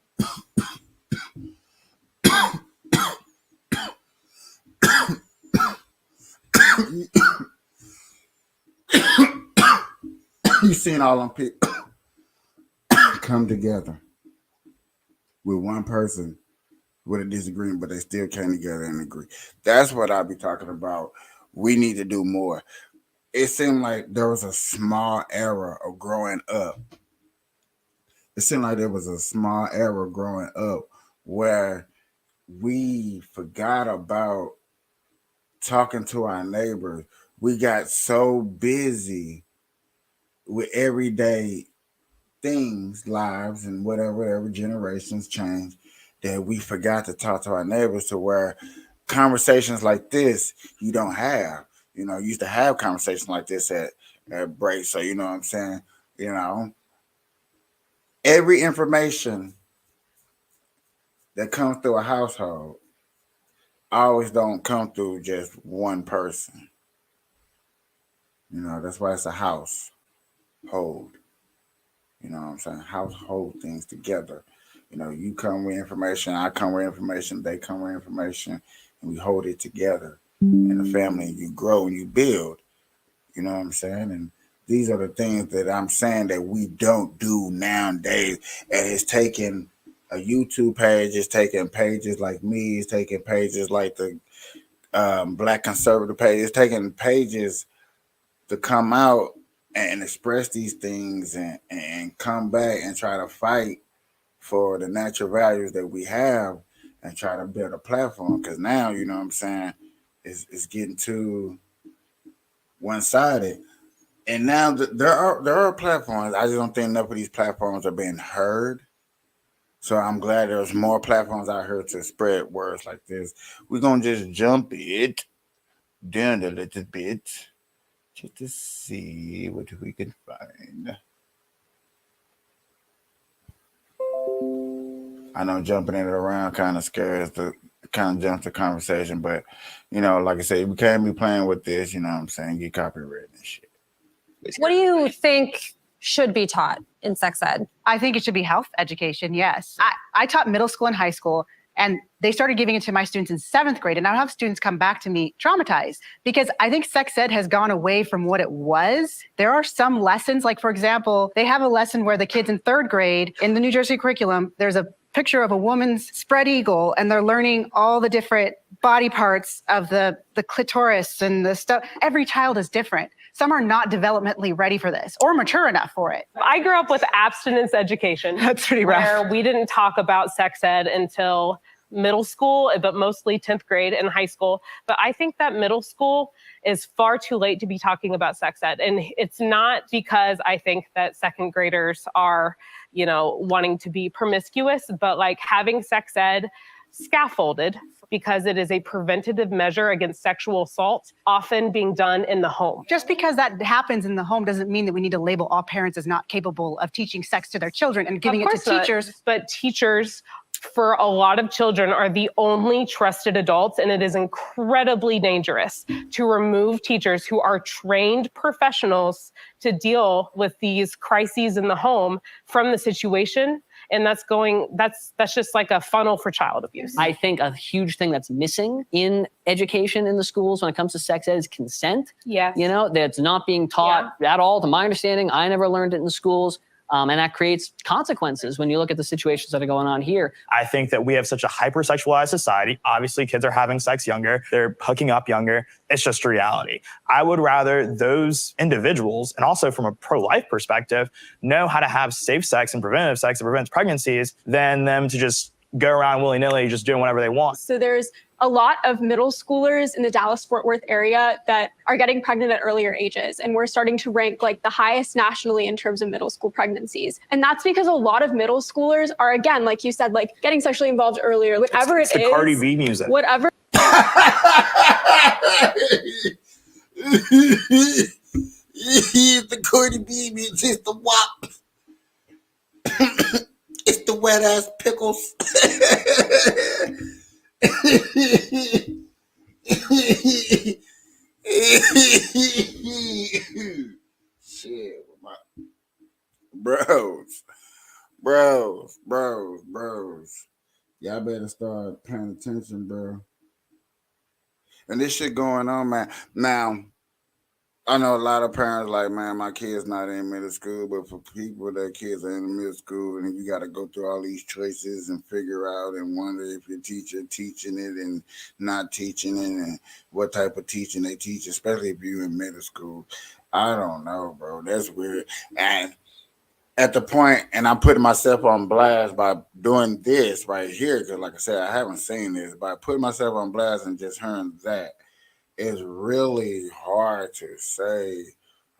You've seen all them people come together with one person with a disagreement, but they still came together and agree. That's what I'll be talking about. We need to do more. It seemed like there was a small era of growing up. It seemed like there was a small era growing up where we forgot about talking to our neighbors. We got so busy with everyday things, lives, and whatever generations change, that we forgot to talk to our neighbors, to where conversations like this you don't have. You know, you used to have conversations like this at breaks. So, you know what I'm saying? You know, every information that comes through a household always don't come through just one person. You know, that's why it's a household. You know what I'm saying? Household things together. You know, you come with information, I come with information, they come with information, and we hold it together. In a family, you grow and you build. You know what I'm saying? And these are the things that I'm saying that we don't do nowadays. And it's taking a YouTube page, it's taking pages like me, it's taking pages like the Black Conservative page, it's taking pages to come out and express these things and come back and try to fight for the natural values that we have and try to build a platform. Because now, you know what I'm saying, it's getting too one-sided. And now there are platforms. I just don't think enough of these platforms are being heard. So I'm glad there's more platforms out here to spread words like this. We're going to just jump it down a little bit just to see what we can find. I know jumping it around kind of scares the kind of jumps the conversation, but you know, like I said, we can't be playing with this, you know what I'm saying? Get copyrighted and shit. What do you think should be taught in sex ed? I think it should be health education, yes. I taught middle school and high school, and they started giving it to my students in 7th grade, and I have students come back to me traumatized because I think sex ed has gone away from what it was. There are some lessons, like for example, they have a lesson where the kids in 3rd grade in the New Jersey curriculum, there's a picture of a woman's spread eagle, and they're learning all the different body parts of the clitoris and the stuff. Every child is different. Some are not developmentally ready for this or mature enough for it. I grew up with abstinence education. That's pretty rough. Where we didn't talk about sex ed until middle school, but mostly 10th grade and high school. But I think that middle school is far too late to be talking about sex ed. And it's not because I think that 2nd graders are, you know, wanting to be promiscuous, but like having sex ed scaffolded because it is a preventative measure against sexual assault, often being done in the home. Just because that happens in the home doesn't mean that we need to label all parents as not capable of teaching sex to their children and giving it to teachers. But teachers, for a lot of children, are the only trusted adults, and it is incredibly dangerous to remove teachers who are trained professionals to deal with these crises in the home from the situation. And that's just like a funnel for child abuse. I think a huge thing that's missing in education in the schools when it comes to sex ed is consent. Yes. You know, that's not being taught at all, to my understanding. I never learned it in schools. And that creates consequences when you look at the situations that are going on here. I think that we have such a hypersexualized society. Obviously, kids are having sex younger. They're hooking up younger. It's just a reality. I would rather those individuals, and also from a pro-life perspective, know how to have safe sex and preventative sex that prevents pregnancies than them to just go around willy-nilly just doing whatever they want. So there's a lot of middle schoolers in the Dallas-Fort Worth area that are getting pregnant at earlier ages. And we're starting to rank like the highest nationally in terms of middle school pregnancies. And that's because a lot of middle schoolers are, again, like you said, like getting sexually involved earlier, whatever It's the Cardi B music. Whatever. The Cardi B music, it's the WAP. It's the wet ass pickles. Shit, bros. Y'all better start paying attention, bro. And this shit going on, man. Now, I know a lot of parents like, man, my kid's not in middle school, but for people that kids are in middle school and you got to go through all these choices and figure out and wonder if your teacher teaching it and not teaching it and what type of teaching they teach, especially if you're in middle school. I don't know, bro. That's weird. And at the point, and I'm putting myself on blast by doing this right here, because like I said, I haven't seen this, by putting myself on blast and just hearing that, it's really hard to say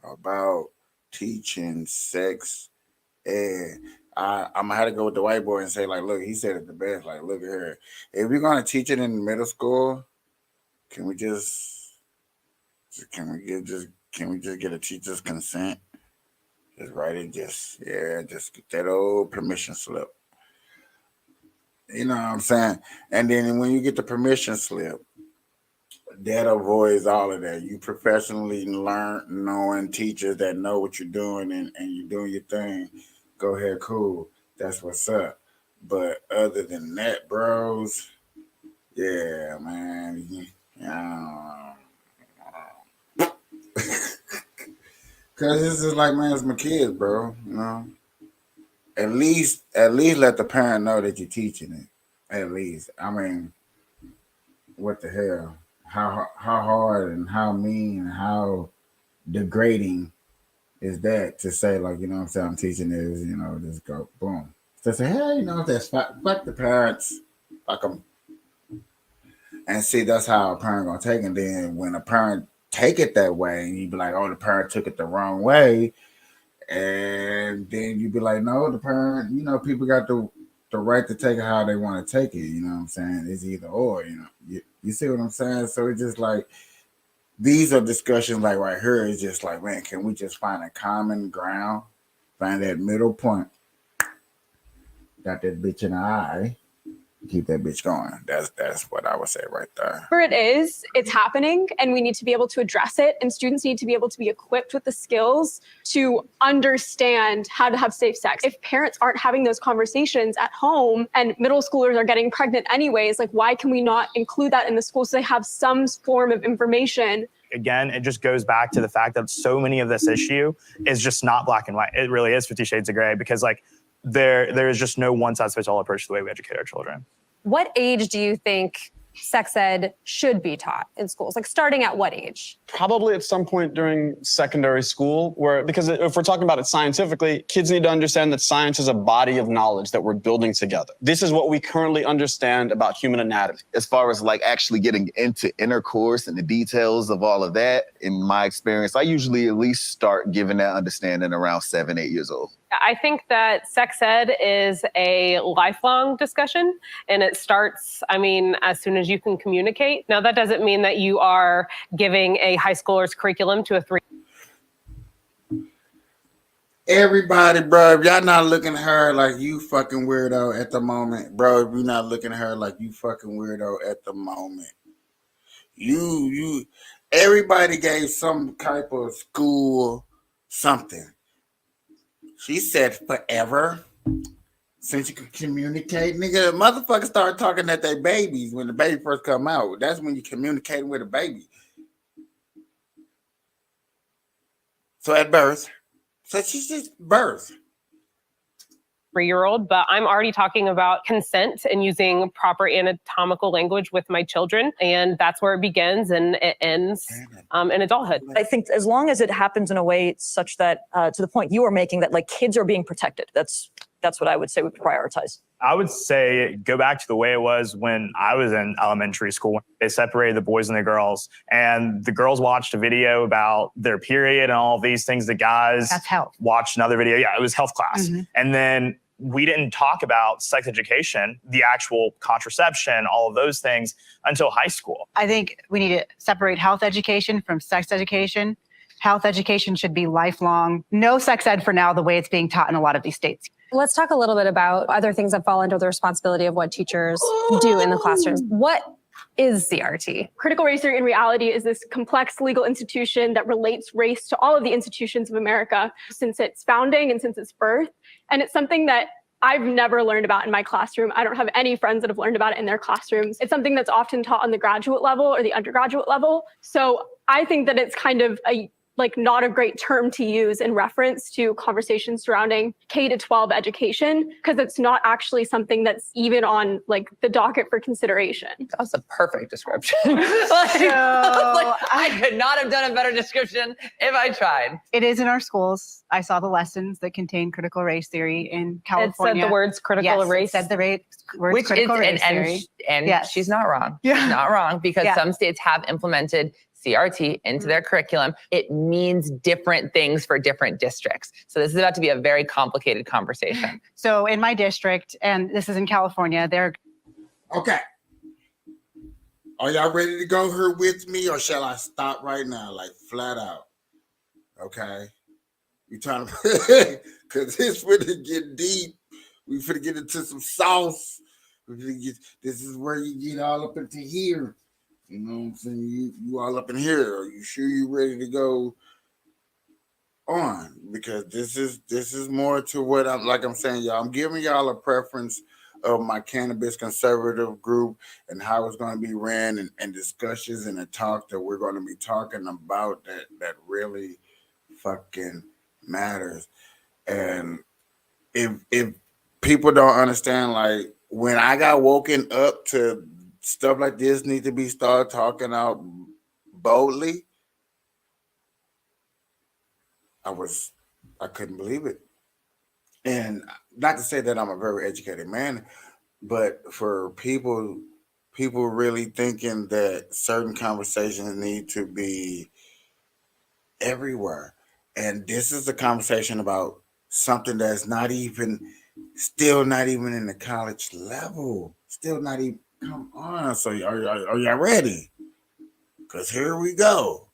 about teaching sex ed. I'm gonna have to go with the white boy and say, like, look, he said it the best. Like, look at her. If you're gonna teach it in middle school, can we just get a teacher's consent? Just write it, just get that old permission slip. You know what I'm saying? And then when you get the permission slip, that avoids all of that. You professionally knowing teachers that know what you're doing and you're doing your thing. Go ahead, cool. That's what's up. But other than that, bros, yeah, man. Cause this is like, man, it's my kids, bro. You know, at least let the parent know that you're teaching it. At least, I mean, what the hell? How hard and how mean and how degrading is that to say, like, you know what I'm saying, I'm teaching this, you know, just go boom. So say, hey, you know, that's fuck the parents, fuck them. And see, that's how a parent gonna take it. And then when a parent take it that way, and you be like, oh, the parent took it the wrong way, and then you be like, no, the parent, you know, people got the right to take it how they want to take it. You know what I'm saying? It's either or, you know. You see what I'm saying? So it's just like, these are discussions like right here. It's just like, man, can we just find a common ground, find that middle point, got that bitch in the eye, keep that bitch going. That's what I would say right there. Where it is, it's happening, and we need to be able to address it. And students need to be able to be equipped with the skills to understand how to have safe sex. If parents aren't having those conversations at home and middle schoolers are getting pregnant anyways, like, why can we not include that in the school so they have some form of information? Again, it just goes back to the fact that so many of this issue is just not black and white. It really is 50 Shades of Gray, because like there is just no one size fits all approach to the way we educate our children. What age do you think sex ed should be taught in schools? Like, starting at what age? Probably at some point during secondary school, because if we're talking about it scientifically, kids need to understand that science is a body of knowledge that we're building together. This is what we currently understand about human anatomy. As far as like actually getting into intercourse and the details of all of that, in my experience, I usually at least start giving that understanding around 7, 8 years old. I think that sex ed is a lifelong discussion, and it starts, I mean, as soon as you can communicate. Now, that doesn't mean that you are giving a high schooler's curriculum to a 3. Everybody, bro, if y'all not looking at her like you fucking weirdo at the moment, bro, if you're not looking at her like you fucking weirdo at the moment, everybody gave some type of school something. She said forever. Since you can communicate, nigga, motherfuckers start talking at their babies when the baby first come out. That's when you communicating with a baby. So at birth. So she's just birth. 3-year-old, but I'm already talking about consent and using proper anatomical language with my children. And that's where it begins and it ends in adulthood. I think as long as it happens in a way such that, to the point you were making, that like kids are being protected, that's what I would say we prioritize. I would say go back to the way it was when I was in elementary school. They separated the boys and the girls, and the girls watched a video about their period and all of these things. The guys watched another video. Yeah, it was health class. And then we didn't talk about sex education, the actual contraception, all of those things until high school. I think we need to separate health education from sex education. Health education should be lifelong. No sex ed for now, the way it's being taught in a lot of these states. Let's talk a little bit about other things that fall under the responsibility of what teachers do in the classrooms. What is CRT? Critical race theory in reality is this complex legal institution that relates race to all of the institutions of America since its founding and since its birth. And it's something that I've never learned about in my classroom. I don't have any friends that have learned about it in their classrooms. It's something that's often taught on the graduate level or the undergraduate level. So I think that it's kind of not a great term to use in reference to conversations surrounding K-12 education, because it's not actually something that's even on the docket for consideration. That's a perfect description. I could not have done a better description if I tried. It is in our schools. I saw the lessons that contain critical race theory in California. It said the words critical race. It said the words Which critical is, race theory. And she's not wrong. Yeah. She's not wrong, because some states have implemented CRT into their curriculum. It means different things for different districts. So this is about to be a very complicated conversation. So in my district, and this is in California, they're... Okay. Are y'all ready to go here with me, or shall I stop right now, flat out? Okay. You trying to... Because it's finna get deep. We finna get into some sauce. This is where you get all up into here. You know what I'm saying? You all up in here. Are you sure you're ready to go on? Because this is more to what I'm saying, y'all. I'm giving y'all a preference of my cannabis conservative group and how it's going to be ran, and discussions and the talk that we're going to be talking about that really fucking matters. And if people don't understand, when I got woken up to stuff like this need to be started talking out boldly, I couldn't believe it. And not to say that I'm a very educated man, but for people really thinking that certain conversations need to be everywhere. And this is a conversation about something that's still not even in the college level, still not even. Come on, so are y'all ready? Because here we go.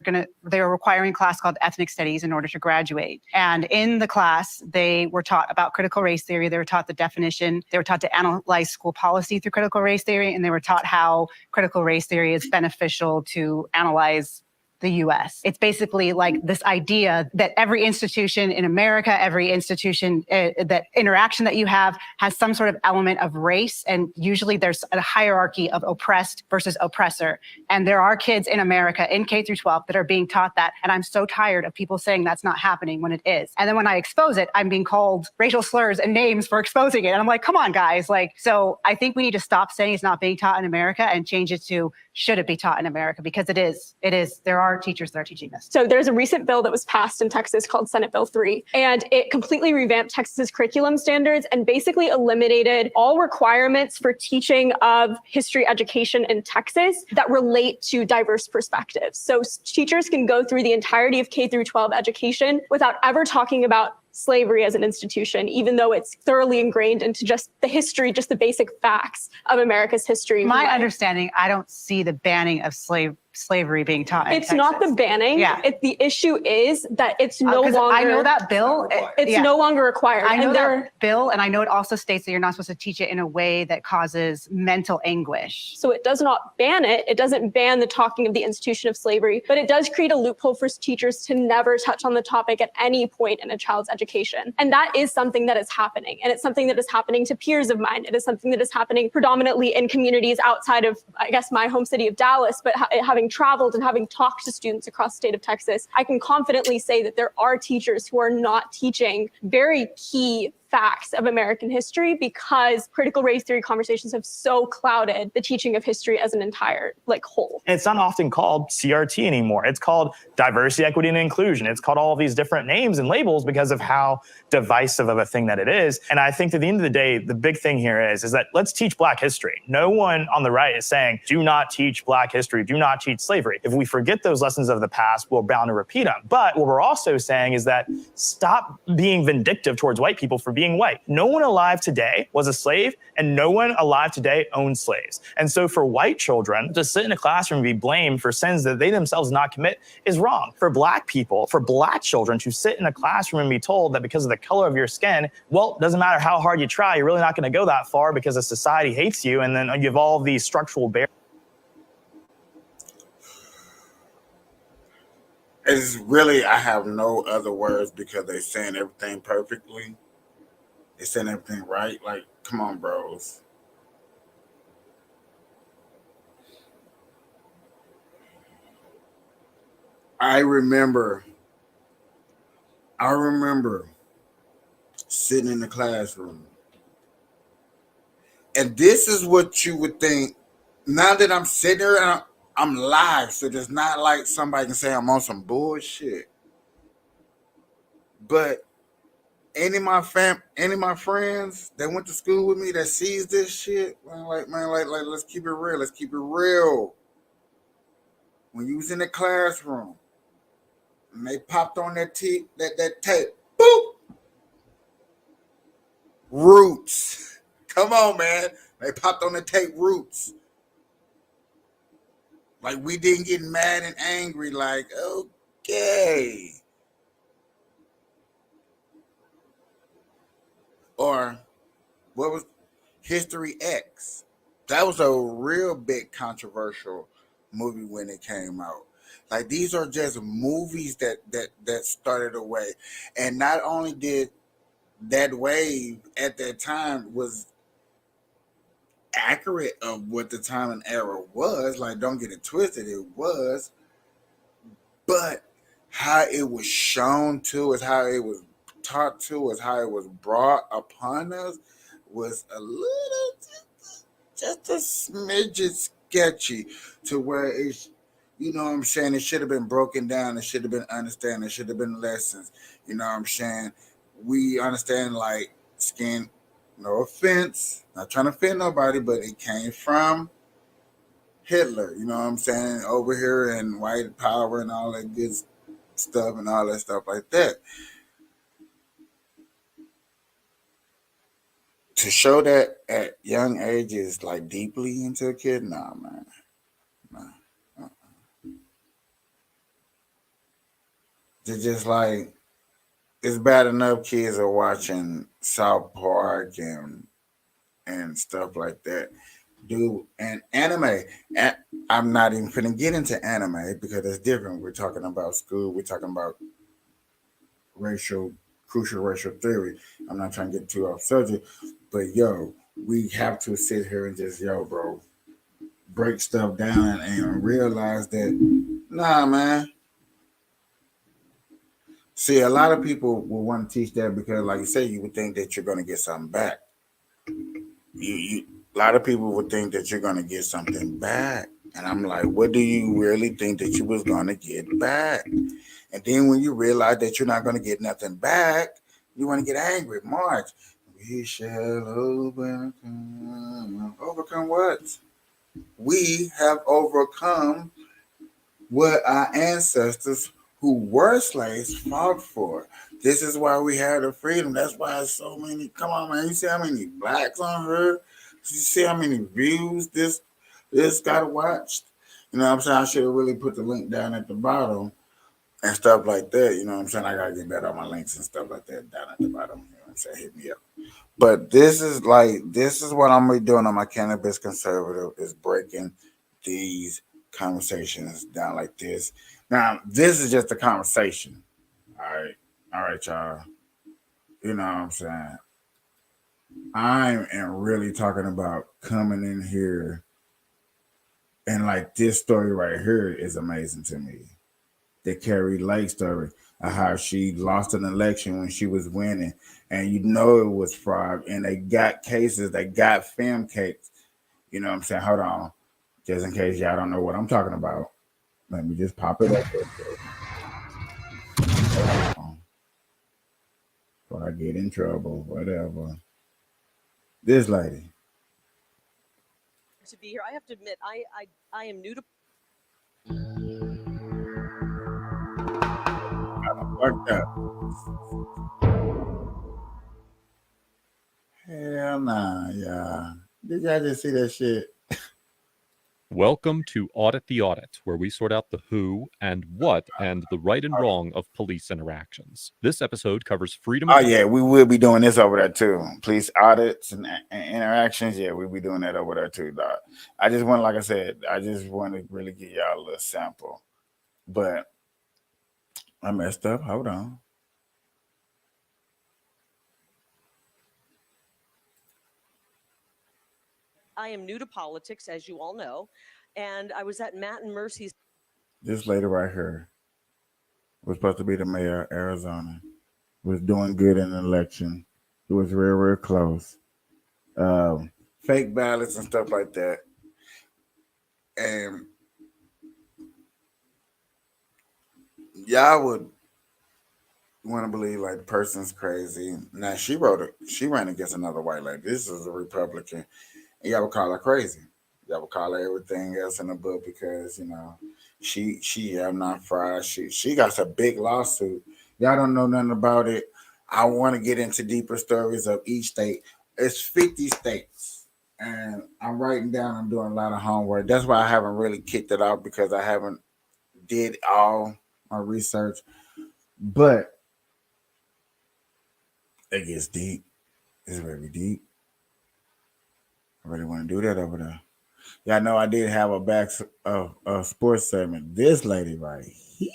They were requiring a class called ethnic studies in order to graduate. And in the class, they were taught about critical race theory. They were taught the definition. They were taught to analyze school policy through critical race theory. And they were taught how critical race theory is beneficial to analyze the US. It's basically this idea that every institution in America, every institution, that interaction that you have has some sort of element of race. And usually there's a hierarchy of oppressed versus oppressor. And there are kids in America in K through 12 that are being taught that. And I'm so tired of people saying that's not happening when it is. And then when I expose it, I'm being called racial slurs and names for exposing it. And I'm like, come on, guys. So I think we need to stop saying it's not being taught in America and change it to should it be taught in America? Because it is. There are teachers that are teaching this. So there's a recent bill that was passed in Texas called Senate Bill 3, and it completely revamped Texas's curriculum standards and basically eliminated all requirements for teaching of history education in Texas that relate to diverse perspectives. So teachers can go through the entirety of K through 12 education without ever talking about slavery as an institution, even though it's thoroughly ingrained into just the history, just the basic facts of America's history. My understanding, I don't see the banning of slavery being taught in It's Texas. not the banning. Yeah. The issue is that it's no longer. I know that bill. It's no longer required. I know that bill, and I know it also states that you're not supposed to teach it in a way that causes mental anguish. So it does not ban it. It doesn't ban the talking of the institution of slavery, but it does create a loophole for teachers to never touch on the topic at any point in a child's education. And that is something that is happening. And it's something that is happening to peers of mine. It is something that is happening predominantly in communities outside of, I guess, my home city of Dallas, but having traveled and having talked to students across the state of Texas, I can confidently say that there are teachers who are not teaching very key facts of American history because critical race theory conversations have so clouded the teaching of history as an entire whole. And it's not often called CRT anymore. It's called diversity, equity, and inclusion. It's called all these different names and labels because of how divisive of a thing that it is. And I think at the end of the day, the big thing here is that let's teach Black history. No one on the right is saying, do not teach Black history, do not teach slavery. If we forget those lessons of the past, we're bound to repeat them. But what we're also saying is that stop being vindictive towards white people for being white. No one alive today was a slave, and no one alive today owns slaves. And so for white children to sit in a classroom and be blamed for sins that they themselves did not commit is wrong. For Black people, for Black children to sit in a classroom and be told that because of the color of your skin, well, doesn't matter how hard you try, you're really not going to go that far because the society hates you, and then you have all these structural barriers. It's really, I have no other words because they're saying everything perfectly. They're saying everything right. Like, come on, bros. I remember sitting in the classroom. And this is what you would think. Now that I'm sitting there and I'm live, so it's not like somebody can say I'm on some bullshit. But any of my friends that went to school with me that sees this shit, like let's keep it real. Let's keep it real. When you was in the classroom and they popped on that tape, boop, Roots. Come on, man. They popped on the tape, Roots. Like, we didn't get mad and angry, like, okay. Or what was History X? That was a real big controversial movie when it came out. Like, these are just movies that started a way. And not only did that wave at that time was accurate of what the time and era was, like, don't get it twisted, it was, but how it was shown to us, how it was taught to us, how it was brought upon us was a little, just a smidget sketchy, to where it's, you know what I'm saying, it should have been broken down, it should have been understood, it should have been lessons, you know what I'm saying. We understand, like, skin, no offense, not trying to offend nobody, but it came from Hitler, you know what I'm saying, over here, and white power and all that good stuff and all that stuff like that. To show that at young ages, like, deeply into a kid, nah, man. Nah. They're just like, it's bad enough kids are watching South Park and stuff like that. Dude, and anime. I'm not even finna get into anime because it's different. We're talking about school. We're talking about crucial racial theory. I'm not trying to get too off subject, but yo, we have to sit here and just, bro, break stuff down and realize that, nah, man. See, a lot of people will want to teach that because, like you say, you would think that you're going to get something back. A lot of people would think that you're going to get something back. And I'm like, what do you really think that you was going to get back? And then when you realize that you're not going to get nothing back, you want to get angry. March. We shall overcome. Overcome what? We have overcome what our ancestors who were slaves fought for. This is why we had the freedom. That's why so many, come on, man. You see how many blacks on her? You see how many views this got watched? You know what I'm saying? I should have really put the link down at the bottom and stuff like that. You know what I'm saying? I got to get better on my links and stuff like that down at the bottom. You know what I'm saying? Hit me up. But this is what I'm going to be doing on my Cannabis Conservative, is breaking these conversations down like this. Now, this is just a conversation. All right, y'all. You know what I'm saying? I am really talking about coming in here, and like, this story right here is amazing to me. The Kari Lake story. how she lost an election when she was winning, and you know it was fraud. And they got cases, they got film case. You know what I'm saying? Hold on, just in case y'all don't know what I'm talking about. Let me just pop it up real quick. Before I get in trouble, whatever. This lady. To be here, I have to admit, I am new to. Fucked up. Hell nah, y'all. Did y'all just see that shit? Welcome to Audit the Audit, where we sort out the who and what and the right and wrong of police interactions. This episode covers freedom of... Oh, yeah, we will be doing this over there, too. Police audits and interactions, yeah, we'll be doing that over there, too, dog. I just want, like I said, I just want to really give y'all a little sample. But I messed up. Hold on. I am new to politics, as you all know, and I was at Matt and Mercy's. This lady right here was supposed to be the mayor of Arizona. Was doing good in the election. It was real, real close. Fake ballots and stuff like that. And y'all would want to believe like the person's crazy. Now she ran against another white lady. This is a Republican. And y'all would call her crazy. Y'all would call her everything else in the book because, you know, she have not fried. She got a big lawsuit. Y'all don't know nothing about it. I want to get into deeper stories of each state. It's 50 states. And I'm writing down, I'm doing a lot of homework. That's why I haven't really kicked it out because I haven't did all my research. But it gets deep. It's very deep. I really want to do that over there. Y'all know I did have a back of sports segment. This lady right here.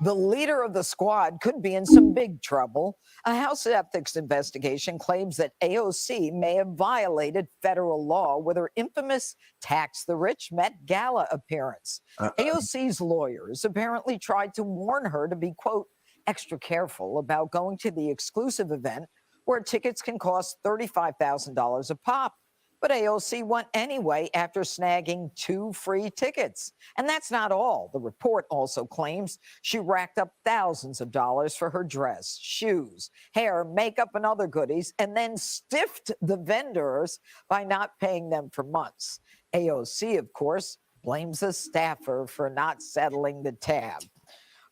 The leader of the squad could be in some big trouble. A House ethics investigation claims that AOC may have violated federal law with her infamous Tax the Rich Met Gala appearance. AOC's lawyers apparently tried to warn her to be, quote, extra careful about going to the exclusive event where tickets can cost $35,000 a pop. But AOC went anyway after snagging 2 free tickets. And that's not all. The report also claims she racked up thousands of dollars for her dress, shoes, hair, makeup, and other goodies, and then stiffed the vendors by not paying them for months. AOC, of course, blames a staffer for not settling the tab.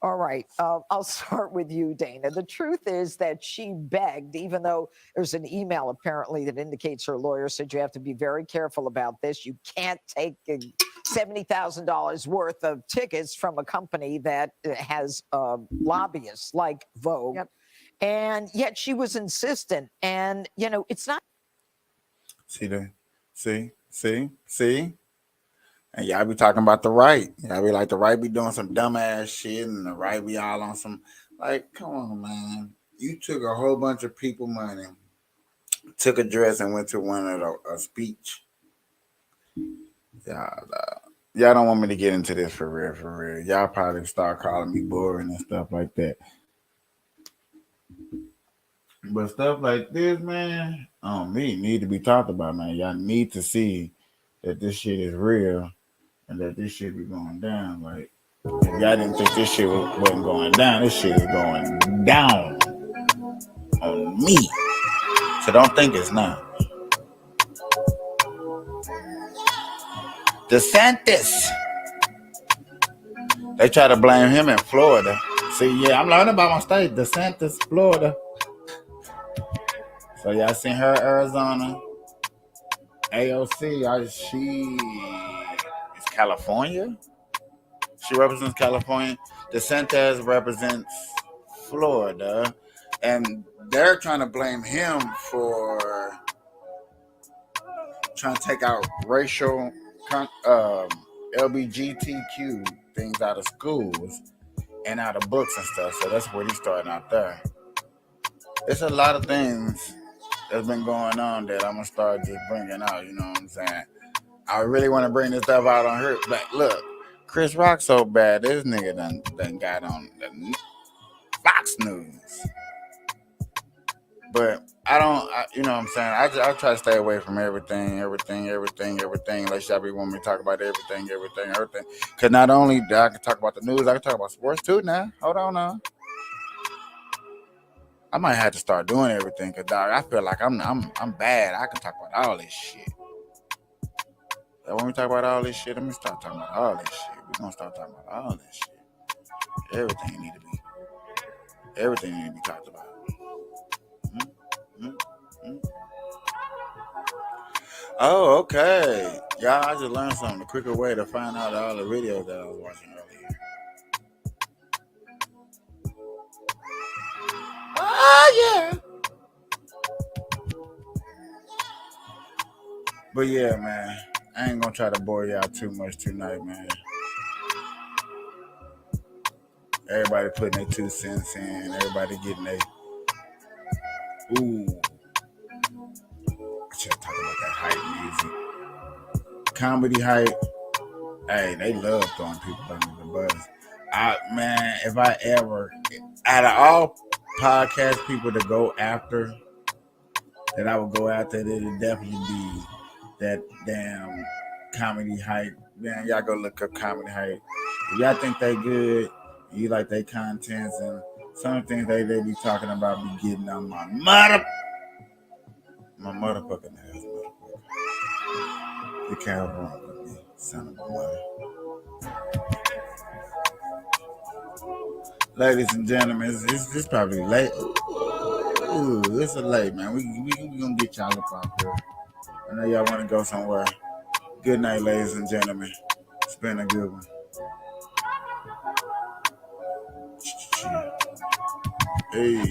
All right, I'll start with you, Dana. The truth is that she begged, even though there's an email apparently that indicates her lawyer said you have to be very careful about this. You can't take $70,000 worth of tickets from a company that has lobbyists like Vogue. Yep. And yet she was insistent. And, you know, it's not. See that? See? And y'all be talking about the right. Y'all be like, the right be doing some dumbass shit, and the right be all on some, like, come on, man. You took a whole bunch of people money, took a dress, and went to one of a speech. Y'all don't want me to get into this for real. Y'all probably start calling me boring and stuff like that. But stuff like this, man, on me, need to be talked about, man. Y'all need to see that this shit is real. And that this shit be going down. Like, if y'all didn't think this shit wasn't going down, this shit is going down on me. So don't think it's not. DeSantis. They try to blame him in Florida. See, yeah, I'm learning about my state. DeSantis, Florida. So y'all seen her Arizona. AOC, she... California. She represents California. DeSantis represents Florida. And they're trying to blame him for trying to take out racial LGBTQ things out of schools and out of books and stuff. So that's where he's starting out there. There's a lot of things that's been going on that I'm going to start just bringing out, you know what I'm saying? I really want to bring this stuff out on her. But look, Chris Rock so bad, this nigga done got on Fox News. But I don't, you know what I'm saying? I try to stay away from everything. Unless y'all be wanting me to talk about everything. Because not only do I can talk about the news, I can talk about sports too now. Hold on now. I might have to start doing everything because, dog, I feel like I'm bad. I can talk about all this shit. And when we talk about all this shit, let me start talking about all this shit. We're going to start talking about all this shit. Everything need to be talked about. Oh, okay. Y'all, I just learned something. A quicker way to find out all the videos that I was watching earlier. Oh, yeah. But yeah, man, I ain't gonna try to bore y'all too much tonight, man. Everybody putting their 2 cents in. Everybody getting their... Ooh. I should talk about that hype music. Comedy hype. Hey, they love throwing people under the bus. Man, if I ever... Out of all podcast people to go after, that I would go after, it would definitely be that damn comedy hype. Man, y'all go look up comedy hype. If y'all think they good, you like their contents, and some things they be talking about be getting on my motherfucking ass, motherfucker. You can't wrong with me, son of a mother. Ladies and gentlemen, it's probably late. Ooh, it's a late, man. We gonna get y'all up out here. I know y'all want to go somewhere. Good night, ladies and gentlemen. It's been a good one. Hey.